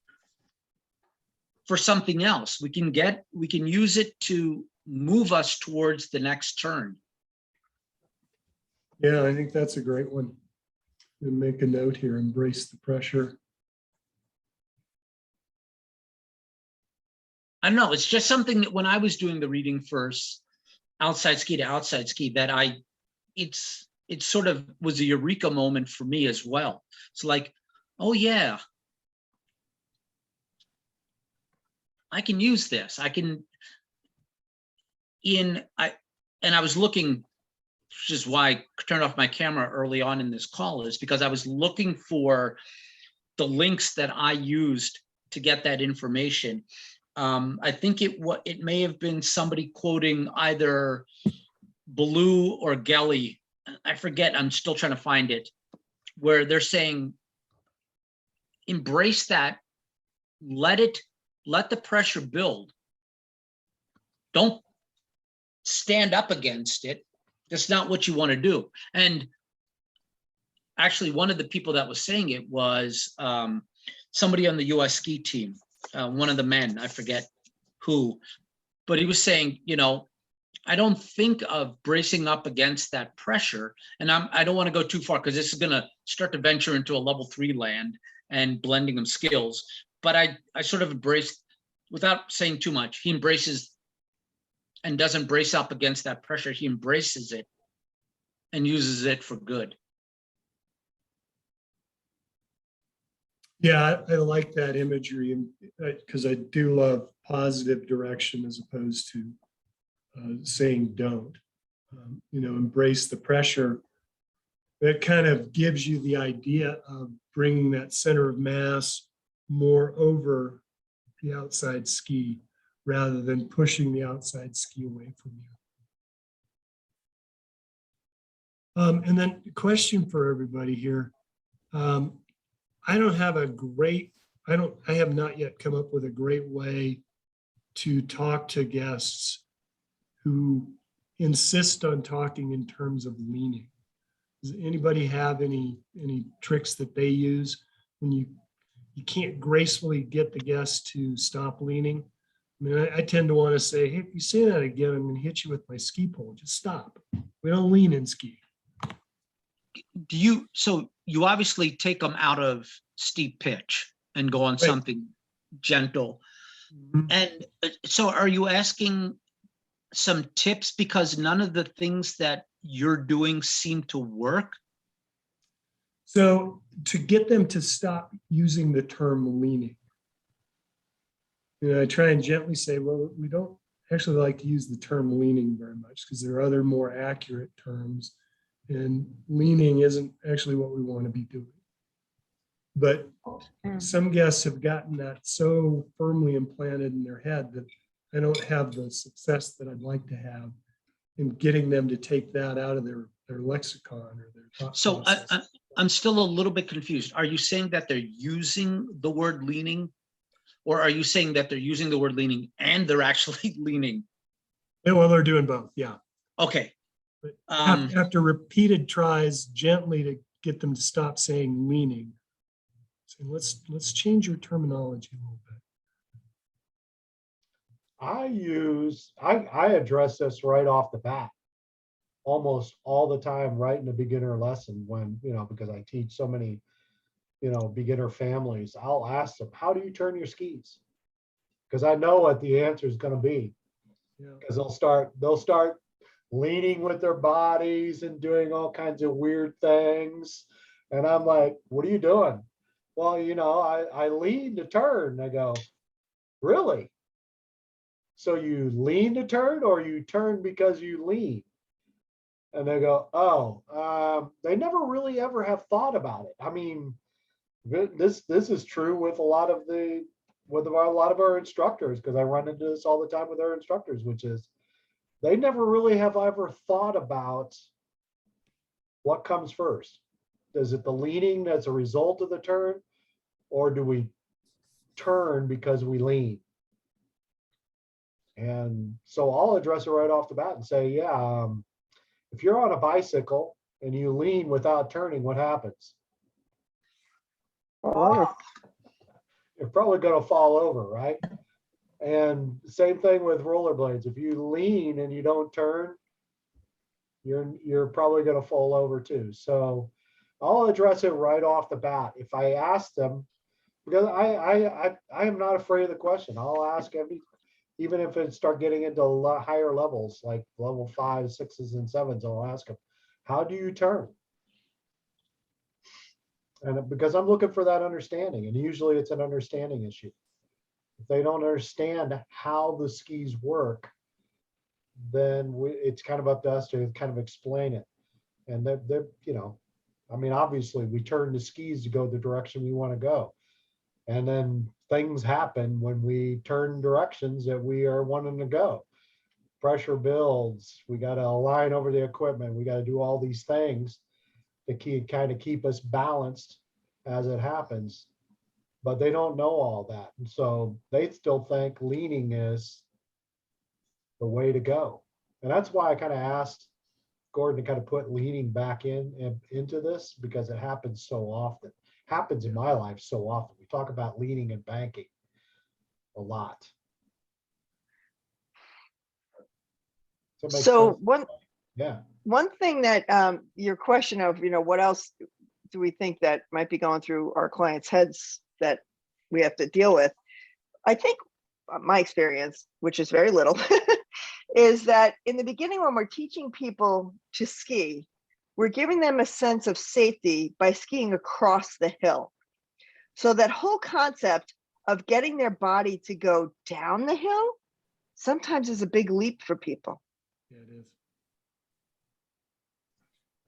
for something else. We can use it to move us towards the next turn. Yeah, I think that's a great one. And make a note here, embrace the pressure. I don't know, it's just something that when I was doing the reading first, outside ski to outside ski, that it sort of was a eureka moment for me as well. It's like, oh yeah, I can use this. I was looking, which is why I turned off my camera early on in this call, is because I was looking for the links that I used to get that information. I think it may have been somebody quoting either Ballou or Gelly. I forget, I'm still trying to find it, where they're saying, embrace that, let the pressure build. Don't stand up against it. That's not what you want to do. And actually, one of the people that was saying it was somebody on the US ski team, one of the men, I forget who, but he was saying, I don't think of bracing up against that pressure. And I don't want to go too far because this is going to start to venture into a level 3 land and blending of skills. But I sort of embraced, without saying too much, he embraces and doesn't brace up against that pressure. He embraces it and uses it for good. Yeah, I like that imagery, because I do love positive direction as opposed to saying don't. Embrace the pressure. That kind of gives you the idea of bringing that center of mass more over the outside ski rather than pushing the outside ski away from you. And then question for everybody here. I have not yet come up with a great way to talk to guests who insist on talking in terms of leaning. Does anybody have any tricks that they use when you can't gracefully get the guest to stop leaning? I mean, I tend to want to say, hey, if you say that again, I'm going to hit you with my ski pole. Just stop. We don't lean in ski. So you obviously take them out of steep pitch and go on Right. something gentle. Mhm. And so are you asking some tips because none of the things that you're doing seem to work? So to get them to stop using the term leaning, I try and gently say, well, we don't actually like to use the term leaning very much because there are other more accurate terms, and leaning isn't actually what we want to be doing. But some guests have gotten that so firmly implanted in their head that I don't have the success that I'd like to have in getting them to take that out of their lexicon or their thought So process. I'm still a little bit confused. Are you saying that they're using the word leaning? Or are you saying that they're using the word leaning and they're actually leaning? Yeah, well, they're doing both, yeah. Okay. But Um, after repeated tries gently to get them to stop saying leaning, say, let's change your terminology a little bit. I address this right off the bat, almost all the time, right in the beginner lesson when, because I teach so many, beginner families. I'll ask them, how do you turn your skis? Because I know what the answer is going to be. Yeah. Because they'll start leaning with their bodies and doing all kinds of weird things. And I'm like, what are you doing? Well, I lean to turn. I go, really? So you lean to turn or you turn because you lean? And they go, oh, they never really ever have thought about it. I mean, this is true with a lot of the with a lot of our instructors, because I run into this all the time with our instructors, which is they never really have ever thought about what comes first. Is it the leaning that's a result of the turn, or do we turn because we lean? And so I'll address it right off the bat and say, yeah, if you're on a bicycle and you lean without turning, what happens? Oh, You're probably going to fall over, right? And same thing with rollerblades. If you lean and you don't turn, you're probably going to fall over too. So I'll address it right off the bat. If I ask them, because I am not afraid of the question. I'll ask even if it start getting into higher levels, like level 5, 6s, and 7s, I'll ask them, how do you turn? And because I'm looking for that understanding, and usually it's an understanding issue. If they don't understand how the skis work, then it's kind of up to us to kind of explain it. And they're, I mean, obviously we turn the skis to go the direction we want to go. And then things happen when we turn directions that we are wanting to go. Pressure builds, we got to align over the equipment. We got to do all these things to kind of keep us balanced as it happens. But they don't know all that. And so they still think leaning is the way to go. And that's why I kind of asked Gordon to kind of put leaning back into this, because it happens so often. Happens in my life so often. We talk about leaning and banking a lot. Does that make so sense? Yeah. one thing that your question of, what else do we think that might be going through our clients' heads that we have to deal with? I think my experience, which is very little, is that in the beginning, when we're teaching people to ski, we're giving them a sense of safety by skiing across the hill. So that whole concept of getting their body to go down the hill sometimes is a big leap for people. Yeah, it is.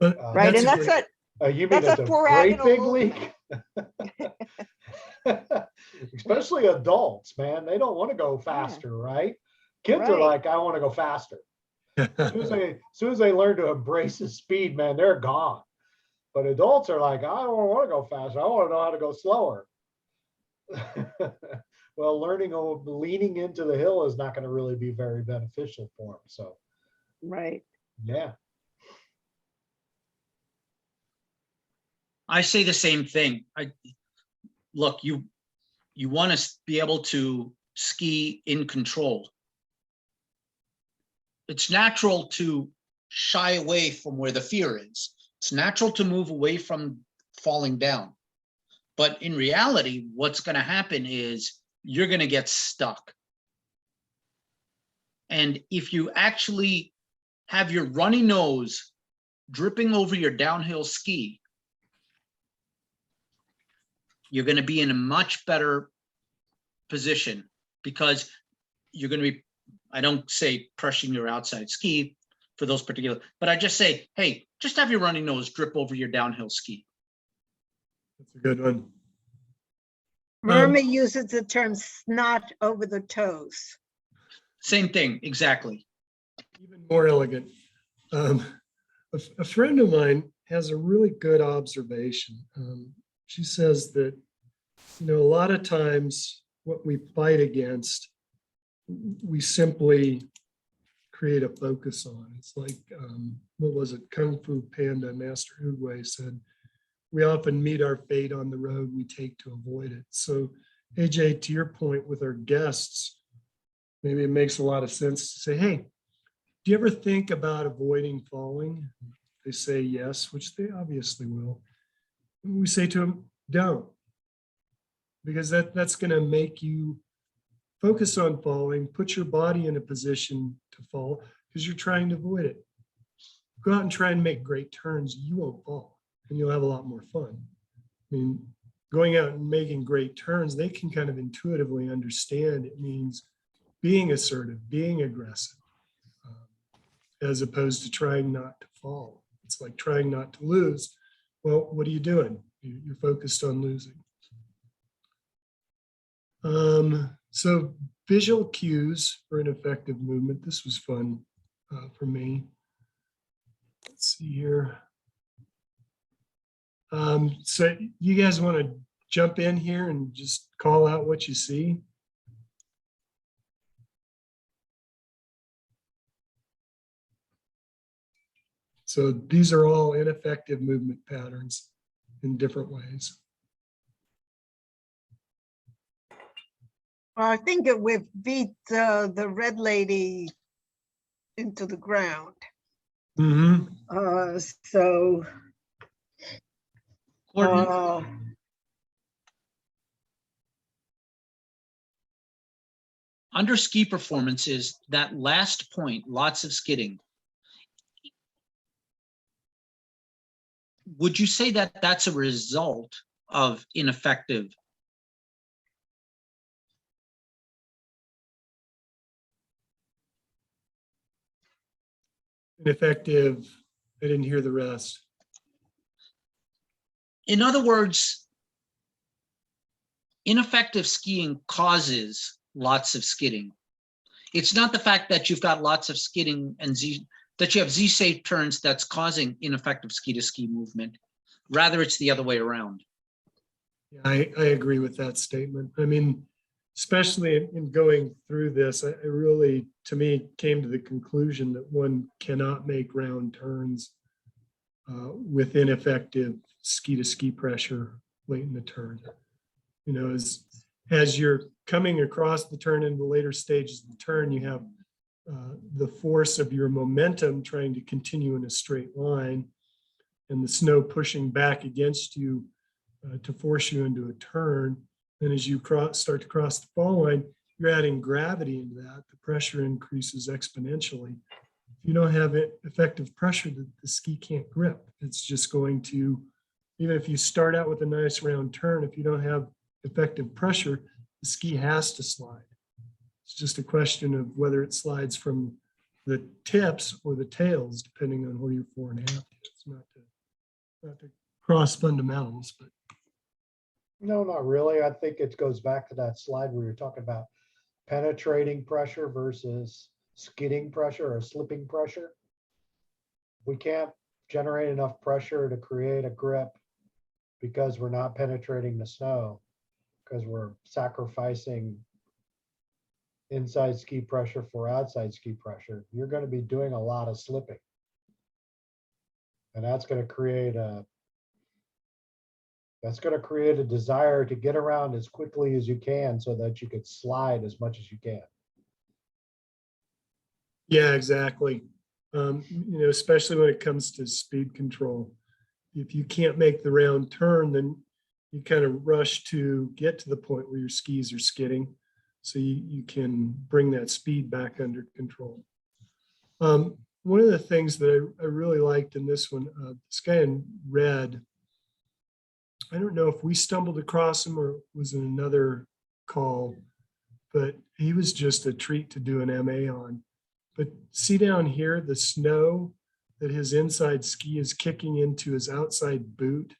But Right. And a that's great- You mean that's it's a a four-agonal great big movement. leak? Especially adults, man, they don't want to go faster, right? Kids are Right. like, I want to go faster. As soon as they learn to embrace the speed, man, they're gone. But adults are like, I don't want to go faster. I want to know how to go slower. Well, leaning into the hill is not going to really be very beneficial for them. So, Right. yeah. I say the same thing. Look, you want to be able to ski in control. It's natural to shy away from where the fear is. It's natural to move away from falling down. But in reality, what's going to happen is you're going to get stuck. And if you actually have your runny nose dripping over your downhill ski, you're going to be in a much better position, because you're going to be, I don't say pressing your outside ski for those particular, but I just say, hey, just have your runny nose drip over your downhill ski. That's a good one. Murma uses the term snot over the toes. Same thing, exactly. Even more elegant. A friend of mine has a really good observation. She says that, a lot of times what we fight against, we simply create a focus on. It's like, what was it? Kung Fu Panda Master Oogway said, we often meet our fate on the road we take to avoid it. So AJ, to your point with our guests, maybe it makes a lot of sense to say, hey, do you ever think about avoiding falling? They say yes, which they obviously will. And we say to them, don't. Because that's going to make you focus on falling, put your body in a position to fall because you're trying to avoid it. Go out and try and make great turns. You won't fall and you'll have a lot more fun. I mean, going out and making great turns, they can kind of intuitively understand it means being assertive, being aggressive, as opposed to trying not to fall. It's like trying not to lose. Well, what are you doing? You're focused on losing. So visual cues for an effective movement. This was fun for me. Let's see here. So you guys want to jump in here and just call out what you see? So these are all ineffective movement patterns in different ways. I think it we've beat the red lady into the ground. Mm-hmm. So Gordon, under ski performances, that last point, lots of skidding. Would you say that that's a result of ineffective? Ineffective. I didn't hear the rest. In other words, ineffective skiing causes lots of skidding. It's not the fact that you've got lots of skidding and that you have Z-shaped turns that's causing ineffective ski-to-ski movement. Rather, it's the other way around. Yeah, I agree with that statement. I mean, especially in going through this, I really, to me, came to the conclusion that one cannot make round turns with ineffective ski-to-ski pressure late in the turn. You know, as you're coming across the turn in the later stages of the turn, you have the force of your momentum trying to continue in a straight line and the snow pushing back against you to force you into a turn. And as you start to cross the fall line, you're adding gravity into that. The pressure increases exponentially. If you don't have effective pressure, the ski can't grip. It's just going to, even if you start out with a nice round turn, if you don't have effective pressure, the ski has to slide. It's just a question of whether it slides from the tips or the tails, depending on where your 4.5 is. Not to cross fundamentals, but. No, not really. I think it goes back to that slide where you're talking about penetrating pressure versus skidding pressure or slipping pressure. We can't generate enough pressure to create a grip because we're not penetrating the snow, because we're sacrificing inside ski pressure for outside ski pressure. You're going to be doing a lot of slipping. And that's going to create a desire to get around as quickly as you can so that you could slide as much as you can. Yeah, exactly. You know, especially when it comes to speed control. If you can't make the round turn, then you kind of rush to get to the point where your skis are skidding, so you can bring that speed back under control. One of the things that I really liked in this one, this guy in red, I don't know if we stumbled across him or was in another call, but he was just a treat to do an MA on. But see down here, the snow that his inside ski is kicking into his outside boot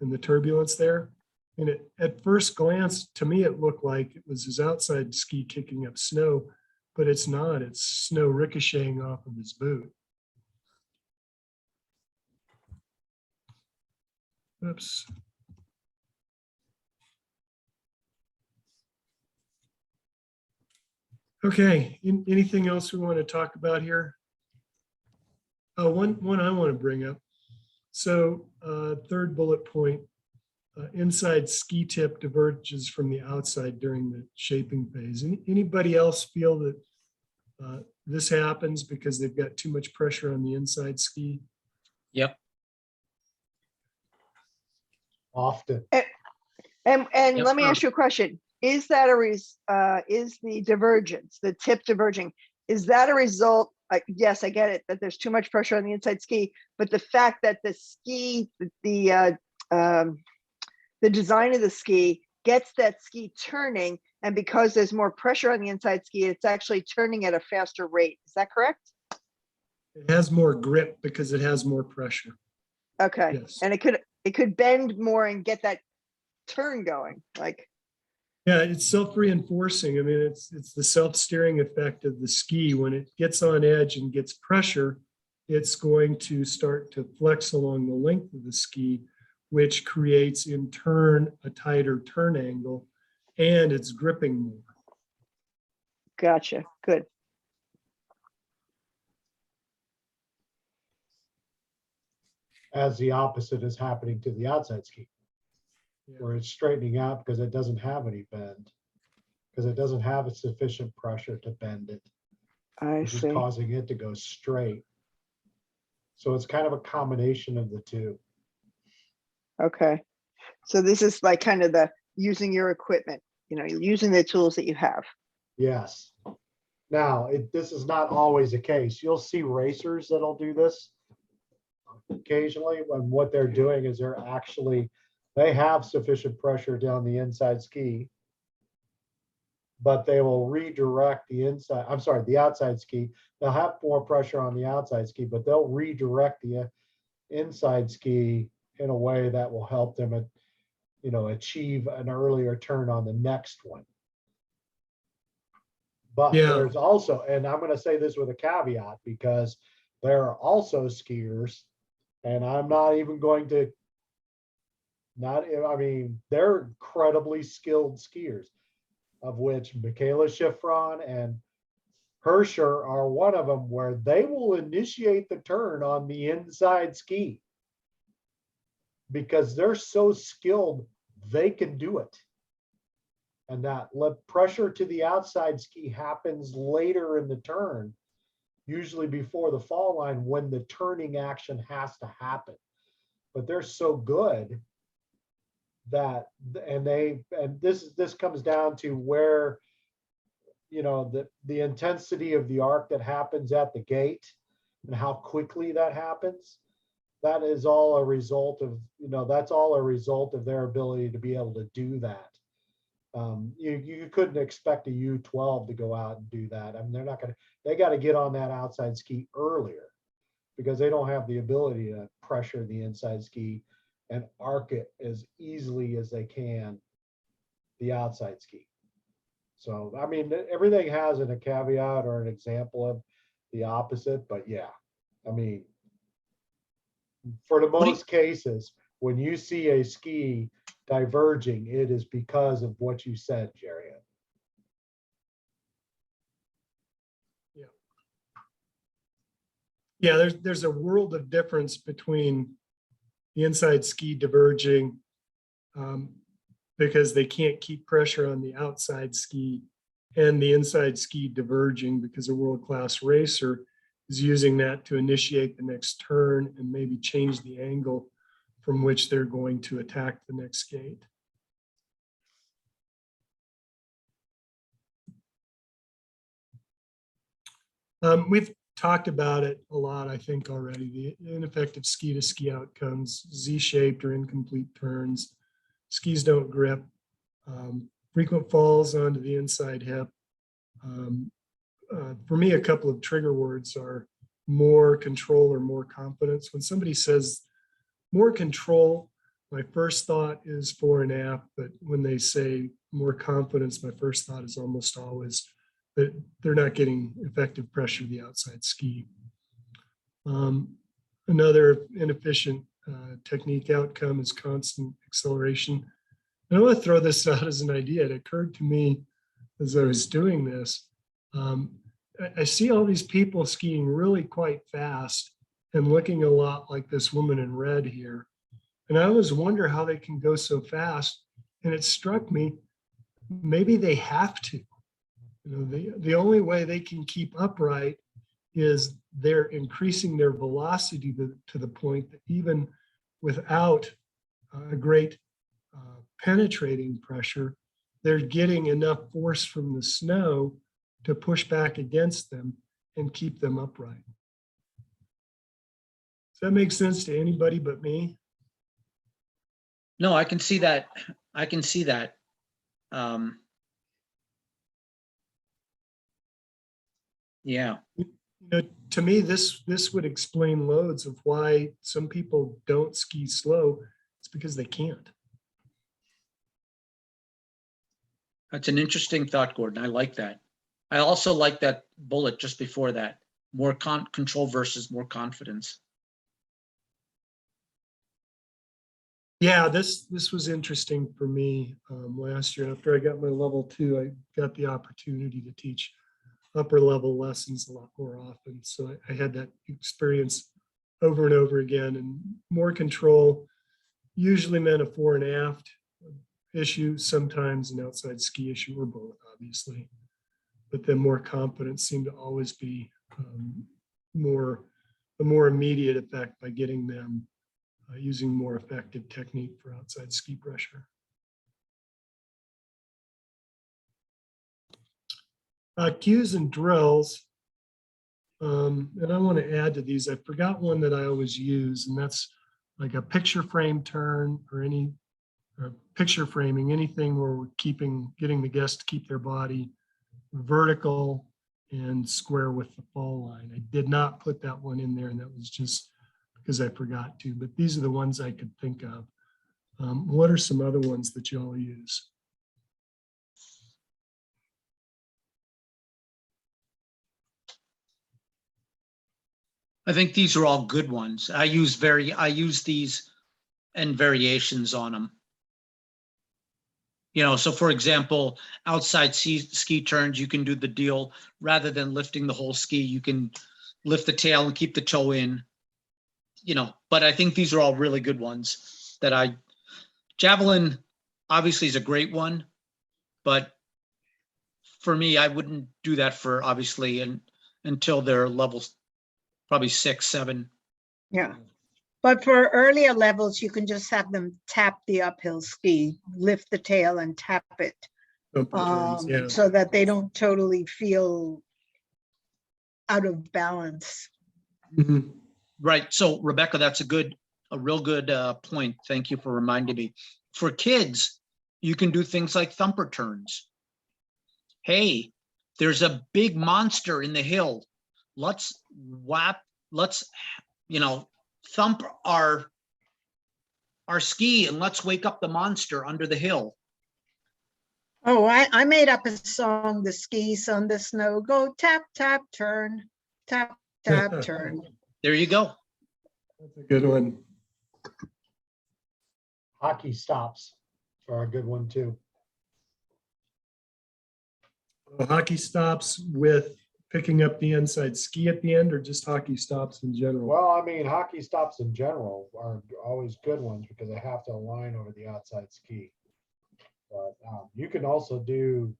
and the turbulence there. And at first glance, to me, it looked like it was his outside ski kicking up snow, but it's not. It's snow ricocheting off of his boot. Oops. Okay, anything else we want to talk about here? One I want to bring up. So third bullet point, inside ski tip diverges from the outside during the shaping phase. Anybody else feel that this happens because they've got too much pressure on the inside ski? Yep. Often. And Yep. let me ask you a question. Is that is the divergence, the tip diverging, is that a result? Yes, I get it that there's too much pressure on the inside ski, but the fact that the ski, the design of the ski gets that ski turning, and because there's more pressure on the inside ski, it's actually turning at a faster rate. Is that correct? It has more grip because it has more pressure. Okay. Yes. And it could bend more and get that turn going. Like, Yeah, it's self-reinforcing. I mean, it's the self-steering effect of the ski. When it gets on edge and gets pressure, it's going to start to flex along the length of the ski, which creates in turn a tighter turn angle, and it's gripping more. Gotcha. Good. As the opposite is happening to the outside ski, Yeah. where it's straightening out because it doesn't have any bend, because it doesn't have a sufficient pressure to bend it, I which is see. causing it to go straight. So it's kind of a combination of the two. Okay. So this is like kind of the using your equipment, you're using the tools that you have. Yes. Now, this is not always the case. You'll see racers that'll do this occasionally, when what they're doing is they have sufficient pressure down the inside ski, but they will redirect the outside ski. They'll have more pressure on the outside ski, but they'll redirect the inside ski in a way that will help them, achieve an earlier turn on the next one. But Yeah. there's also, and I'm going to say this with a caveat, because there are also skiers, and I'm not even going to, they're incredibly skilled skiers, of which Michaela Schifrin and Herscher are one of them, where they will initiate the turn on the inside ski because they're so skilled, they can do it. And that pressure to the outside ski happens later in the turn, usually before the fall line, when the turning action has to happen. But they're so good that, and this comes down to where, the intensity of the arc that happens at the gate and how quickly that happens. That is all a result of, that's all a result of their ability to be able to do that. You couldn't expect a U12 to go out and do that. I mean, they're not going to, they got to get on that outside ski earlier because they don't have the ability to pressure the inside ski and arc it as easily as they can the outside ski. So, I mean, everything has a caveat or an example of the opposite, but yeah, I mean, for the most cases, when you see a ski diverging, it is because of what you said, Jerry. Yeah, there's a world of difference between the inside ski diverging because they can't keep pressure on the outside ski, and the inside ski diverging because a world-class racer is using that to initiate the next turn and maybe change the angle from which they're going to attack the next gate. We've talked about it a lot, I think, already. The ineffective ski to ski outcomes, Z-shaped or incomplete turns, skis don't grip, frequent falls onto the inside hip. For me, a couple of trigger words are more control or more confidence. When somebody says more control, my first thought is fore and aft, but when they say more confidence, my first thought is almost always that they're not getting effective pressure to the outside ski. Another inefficient technique outcome is constant acceleration. And I want to throw this out as an idea. It occurred to me as I was doing this. I see all these people skiing really quite fast and looking a lot like this woman in red here. And I always wonder how they can go so fast. And it struck me, maybe they have to. The only way they can keep upright is they're increasing their velocity to the point that even without a great penetrating pressure, they're getting enough force from the snow to push back against them and keep them upright. Does that make sense to anybody but me? No, I can see that. I can see that. Yeah. To me, this would explain loads of why some people don't ski slow. It's because they can't. That's an interesting thought, Gordon. I like that. I also like that bullet just before that. More control versus more confidence. Yeah, this was interesting for me last year. After I got my level 2, I got the opportunity to teach upper level lessons a lot more often. So I had that experience over and over again, and more control usually meant a fore and aft issue, sometimes an outside ski issue, or both, obviously. But then more confidence seemed to always be a more immediate effect by getting them using more effective technique for outside ski pressure. Cues and drills. And I want to add to these. I forgot one that I always use, and that's like a picture frame turn or any picture framing, anything where we're getting the guest to keep their body vertical and square with the fall line. I did not put that one in there, and that was just because I forgot to, but these are the ones I could think of. What are some other ones that y'all use? I think these are all good ones. I use these and variations on them. You know, so for example, outside ski turns, you can do the deal rather than lifting the whole ski, you can lift the tail and keep the toe in, you know, but I think these are all really good ones that javelin obviously is a great one, but for me, I wouldn't do that for obviously until they're levels probably 6, 7. Yeah. But for earlier levels, you can just have them tap the uphill ski, lift the tail and tap it, Yeah. so that they don't totally feel out of balance. Mhm. Right. So Rebecca, that's a real good point. Thank you for reminding me. For kids, you can do things like thumper turns. Hey, there's a big monster in the hill. Let's thump our ski and let's wake up the monster under the hill. Oh, I made up a song, the skis on the snow go tap, tap, turn, tap, tap, turn. There you go. That's a good one. Hockey stops are a good one too. Hockey stops with picking up the inside ski at the end, or just hockey stops in general? Well, I mean, hockey stops in general are always good ones because they have to align over the outside ski. But you can also do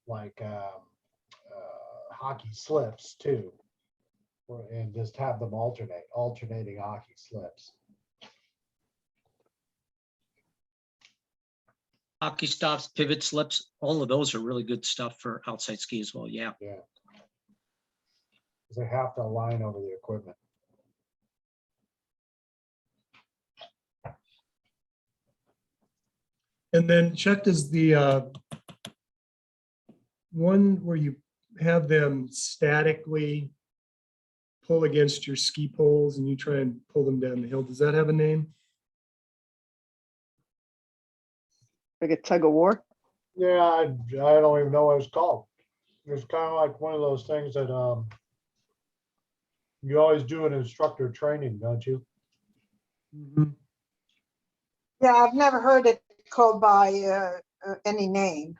like hockey slips too, and just have them alternating hockey slips. Hockey stops, pivot slips, all of those are really good stuff for outside ski as well. Yeah. Yeah. Because they have to align over the equipment. And then Chuck, does the one where you have them statically pull against your ski poles and you try and pull them down the hill, does that have a name? Like a tug of war? Yeah, I don't even know what it's called. It's kind of like one of those things that you always do in instructor training, don't you? Mhm. Yeah, I've never heard it called by any name.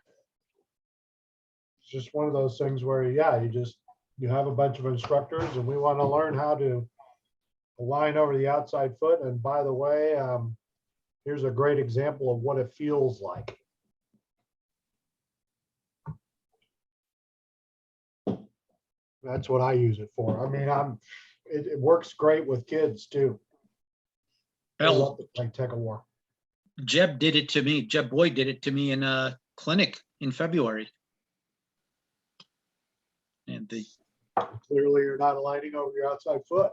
It's just one of those things where, yeah, you have a bunch of instructors and we want to learn how to align over the outside foot. And by the way, here's a great example of what it feels like. That's what I use it for. I mean, it works great with kids too. I Well, love to play tug of war. Jeb did it to me. Jeb Boyd did it to me in a clinic in February. And Clearly, you're not aligning over your outside foot.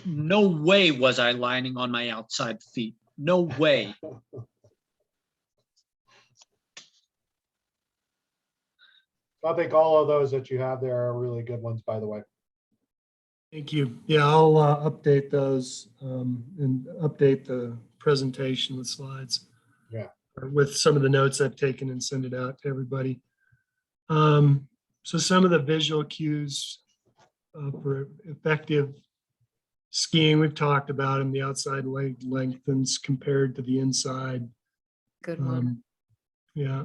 no way was I lining on my outside feet. No way. I think all of those that you have there are really good ones, by the way. Thank you. Yeah, I'll update those and update the presentation with slides. Yeah. With some of the notes I've taken and send it out to everybody. So some of the visual cues for effective skiing, we've talked about them. The outside leg lengthens compared to the inside. Good one. Yeah.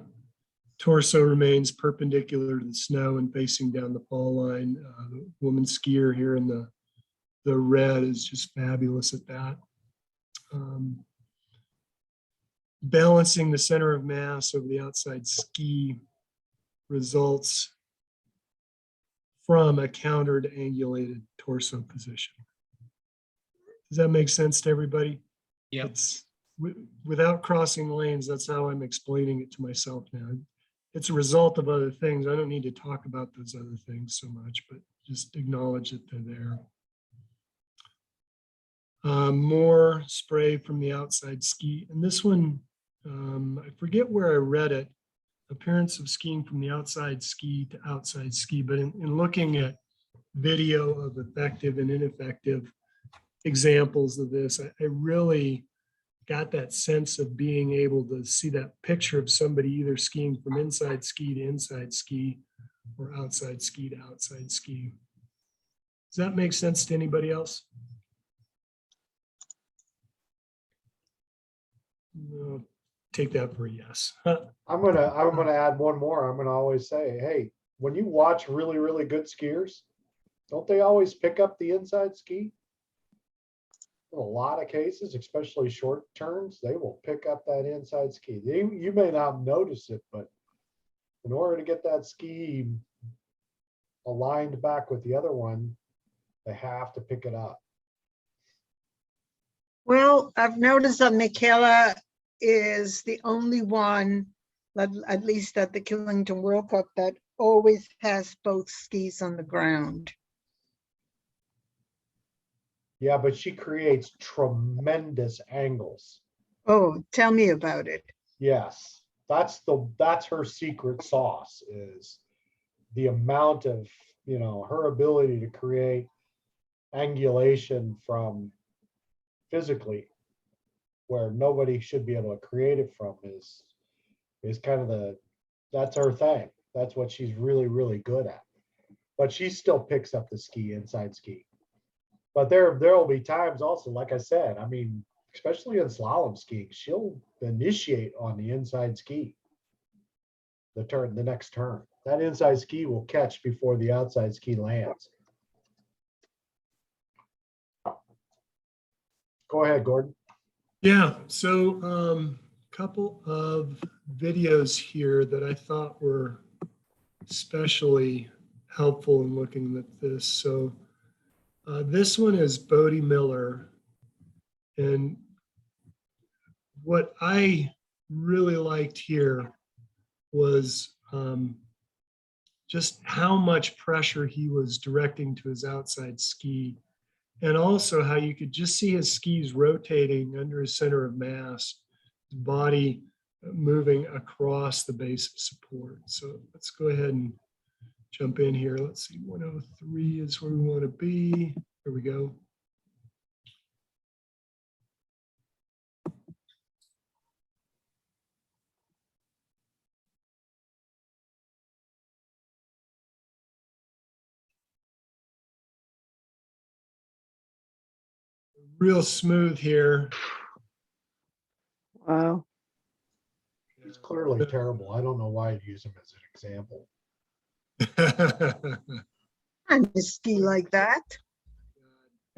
Torso remains perpendicular to the snow and facing down the fall line. The woman skier here in the red is just fabulous at that. Balancing the center of mass over the outside ski results from a countered angulated torso position. Does that make sense to everybody? Yep. It's without crossing lanes, that's how I'm explaining it to myself now. It's a result of other things. I don't need to talk about those other things so much, but just acknowledge that they're there. More spray from the outside ski. And this one, I forget where I read it, appearance of skiing from the outside ski to outside ski. But in looking at video of effective and ineffective examples of this, I really got that sense of being able to see that picture of somebody either skiing from inside ski to inside ski or outside ski to outside ski. Does that make sense to anybody else? No, take that for a yes. I'm gonna add one more. I'm gonna always say, hey, when you watch really, really good skiers, don't they always pick up the inside ski? In a lot of cases, especially short turns, they will pick up that inside ski. You may not notice it, but in order to get that ski aligned back with the other one, they have to pick it up. Well, I've noticed that Michaela is the only one, at least at the Killington World Cup, that always has both skis on the ground. Yeah, but she creates tremendous angles. Oh, tell me about it. Yes, that's her secret sauce, is the amount of, her ability to create angulation from physically where nobody should be able to create it from is kind of that's her thing. That's what she's really, really good at. But she still picks up the ski, inside ski. But there will be times also, like I said, I mean, especially in slalom skiing, she'll initiate on the inside ski. The next turn. That inside ski will catch before the outside ski lands. Go ahead, Gordon. Yeah, so couple of videos here that I thought were especially helpful in looking at this. So this one is Bodie Miller. And what I really liked here was just how much pressure he was directing to his outside ski. And also how you could just see his skis rotating under his center of mass, his body moving across the base of support. So let's go ahead and jump in here. Let's see, 103 is where we want to be. Here we go. Real smooth here. Wow. He's clearly terrible. I don't know why I'd use him as an example. I just ski like that.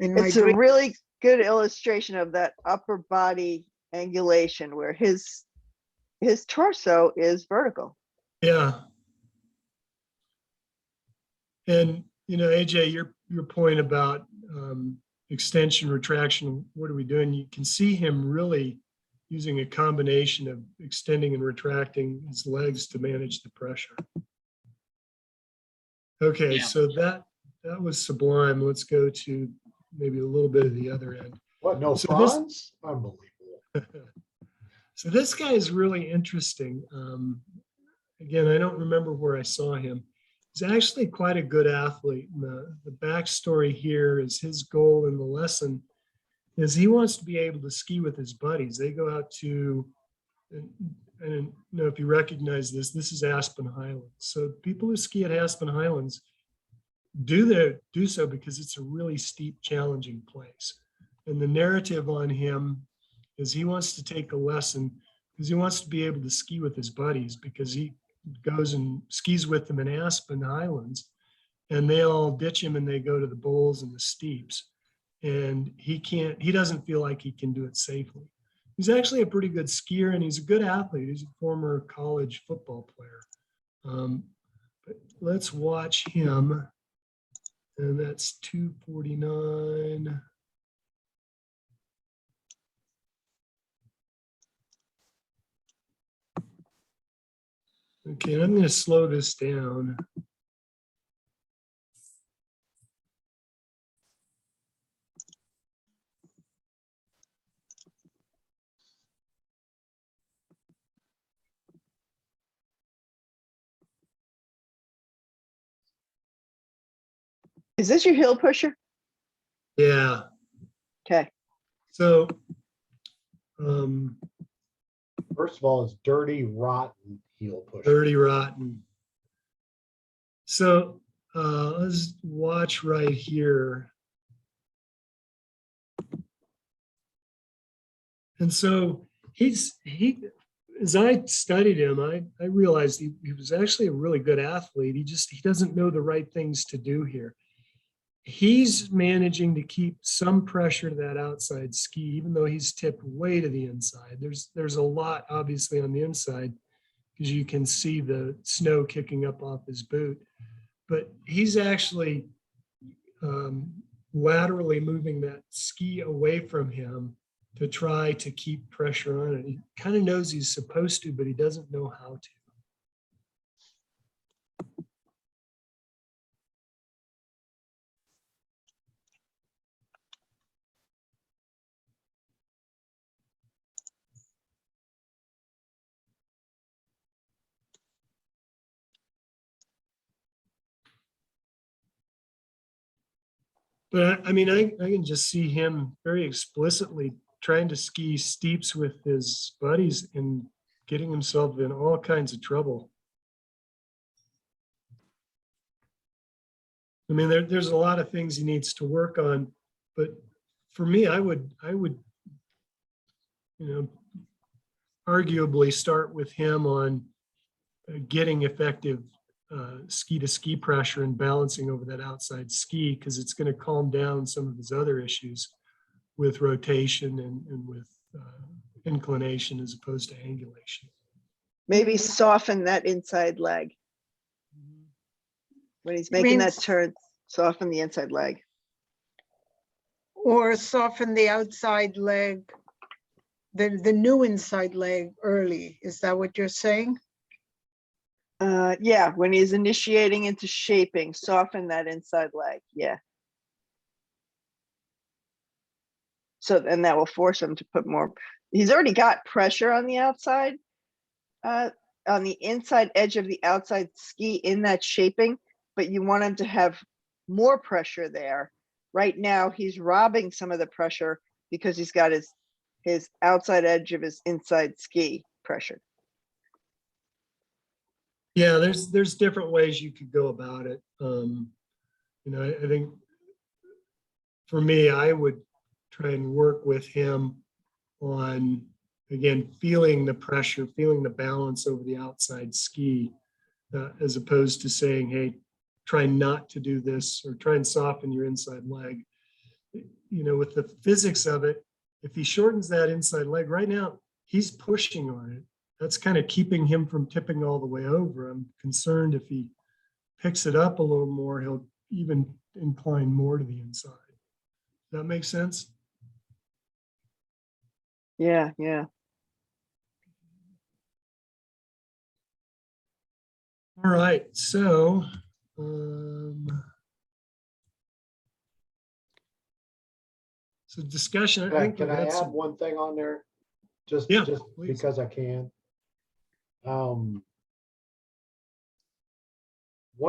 In my It's a dream. really good illustration of that upper body angulation where his torso is vertical. Yeah. And, AJ, your point about extension, retraction, what are we doing? You can see him really using a combination of extending and retracting his legs to manage the pressure. Okay, Yeah. so that was sublime. Let's go to maybe a little bit of the other end. What, no So Franz? Unbelievable. So this guy is really interesting. Again, I don't remember where I saw him. He's actually quite a good athlete. And the backstory here is his goal in the lesson is he wants to be able to ski with his buddies. They go out to And I don't know if you recognize this, this is Aspen Highlands. So people who ski at Aspen Highlands do so because it's a really steep, challenging place. And the narrative on him is he wants to take a lesson because he wants to be able to ski with his buddies, because he goes and skis with them in Aspen Highlands and they all ditch him and they go to the bowls and the steeps. And he doesn't feel like he can do it safely. He's actually a pretty good skier and he's a good athlete. He's a former college football player. But let's watch him. And that's 249. Okay, I'm going to slow this down. Is this your hill pusher? Yeah. Okay. So, First of all, it's dirty, rotten heel push. dirty rotten. So let's watch right here. And so as I studied him, I realized he was actually a really good athlete. He doesn't know the right things to do here. He's managing to keep some pressure to that outside ski, even though he's tipped way to the inside. There's a lot obviously on the inside because you can see the snow kicking up off his boot, but he's actually laterally moving that ski away from him to try to keep pressure on it. He kind of knows he's supposed to, but he doesn't know how to. But I mean, I can just see him very explicitly trying to ski steeps with his buddies and getting himself in all kinds of trouble. I mean, there's a lot of things he needs to work on, but for me, I would, arguably start with him on getting effective ski to ski pressure and balancing over that outside ski, because it's going to calm down some of his other issues with rotation and with inclination as opposed to angulation. Maybe soften that inside leg. When he's making that Means- turn, soften the inside leg. Or soften the outside leg, the new inside leg early. Is that what you're saying? Yeah, when he's initiating into shaping, soften that inside leg. Yeah. So then that will force him to put more. He's already got pressure on the outside, on the inside edge of the outside ski in that shaping, but you want him to have more pressure there. Right now, he's robbing some of the pressure because he's got his outside edge of his inside ski pressure. Yeah, there's different ways you could go about it. I think for me, I would try and work with him on, again, feeling the pressure, feeling the balance over the outside ski, as opposed to saying, hey, try not to do this or try and soften your inside leg. With the physics of it, if he shortens that inside leg right now, he's pushing on it. That's kind of keeping him from tipping all the way over. I'm concerned if he picks it up a little more, he'll even incline more to the inside. Does that make sense? Yeah. All right, so discussion. I think Can I we've got add some- one thing on there? Just Yeah, just please. because I can. One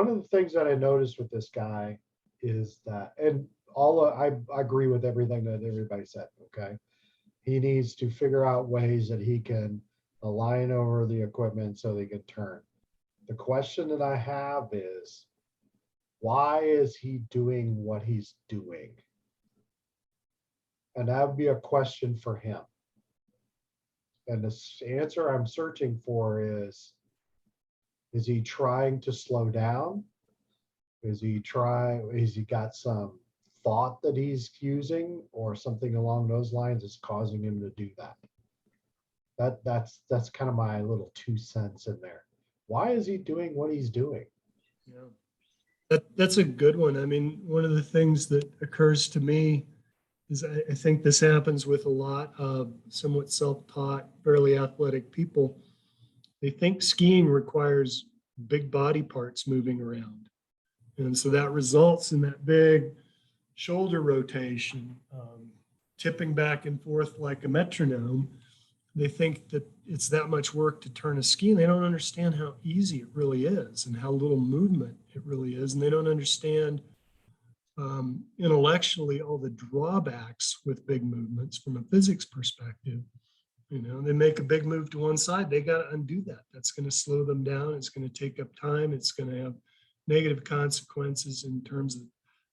of the things that I noticed with this guy is that, and I agree with everything that everybody said, okay? He needs to figure out ways that he can a line over the equipment so they can turn. The question that I have is, why is he doing what he's doing? And that would be a question for him. And the answer I'm searching for is he trying to slow down? Is he got some thought that he's using or something along those lines is causing him to do that? That's kind of my little 2 cents in there. Why is he doing what he's doing? Yeah, that's a good one. I mean, one of the things that occurs to me is I think this happens with a lot of somewhat self-taught, fairly athletic people. They think skiing requires big body parts moving around. And so that results in that big shoulder rotation, tipping back and forth like a metronome. They think that it's that much work to turn a ski, and they don't understand how easy it really is and how little movement it really is. And they don't understand intellectually all the drawbacks with big movements from a physics perspective. You know, they make a big move to one side, they got to undo that. That's going to slow them down. It's going to take up time. It's going to have negative consequences in terms of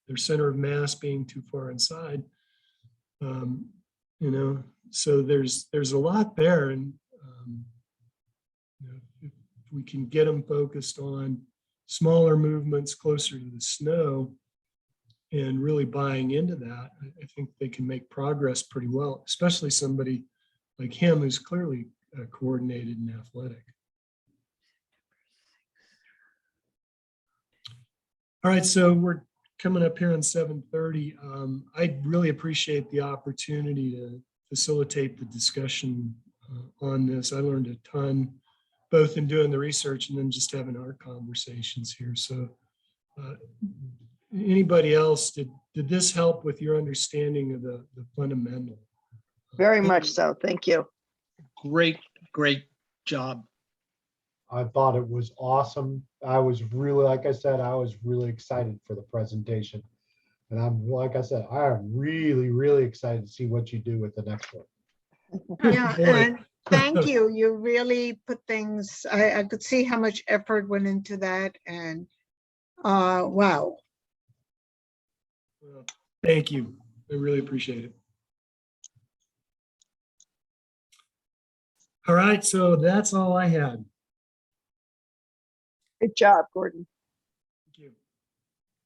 their center of mass being too far inside. You know, so there's a lot there, and you know, if we can get them focused on smaller movements closer to the snow and really buying into that, I think they can make progress pretty well, especially somebody like him who's clearly coordinated and athletic. All right, so we're coming up here on 7:30. I really appreciate the opportunity to facilitate the discussion on this. I learned a ton, both in doing the research and then just having our conversations here. So anybody else, did this help with your understanding of the fundamental? Very much so. Thank you. Great job. I thought it was awesome. I was really, like I said, I was really excited for the presentation. And like I said, I am really, really excited to see what you do with the next one. Yeah, Boy. and thank you. You really put things, I could see how much effort went into that, and wow. Well, thank you. I really appreciate it. All right, so that's all I had. Good job, Gordon.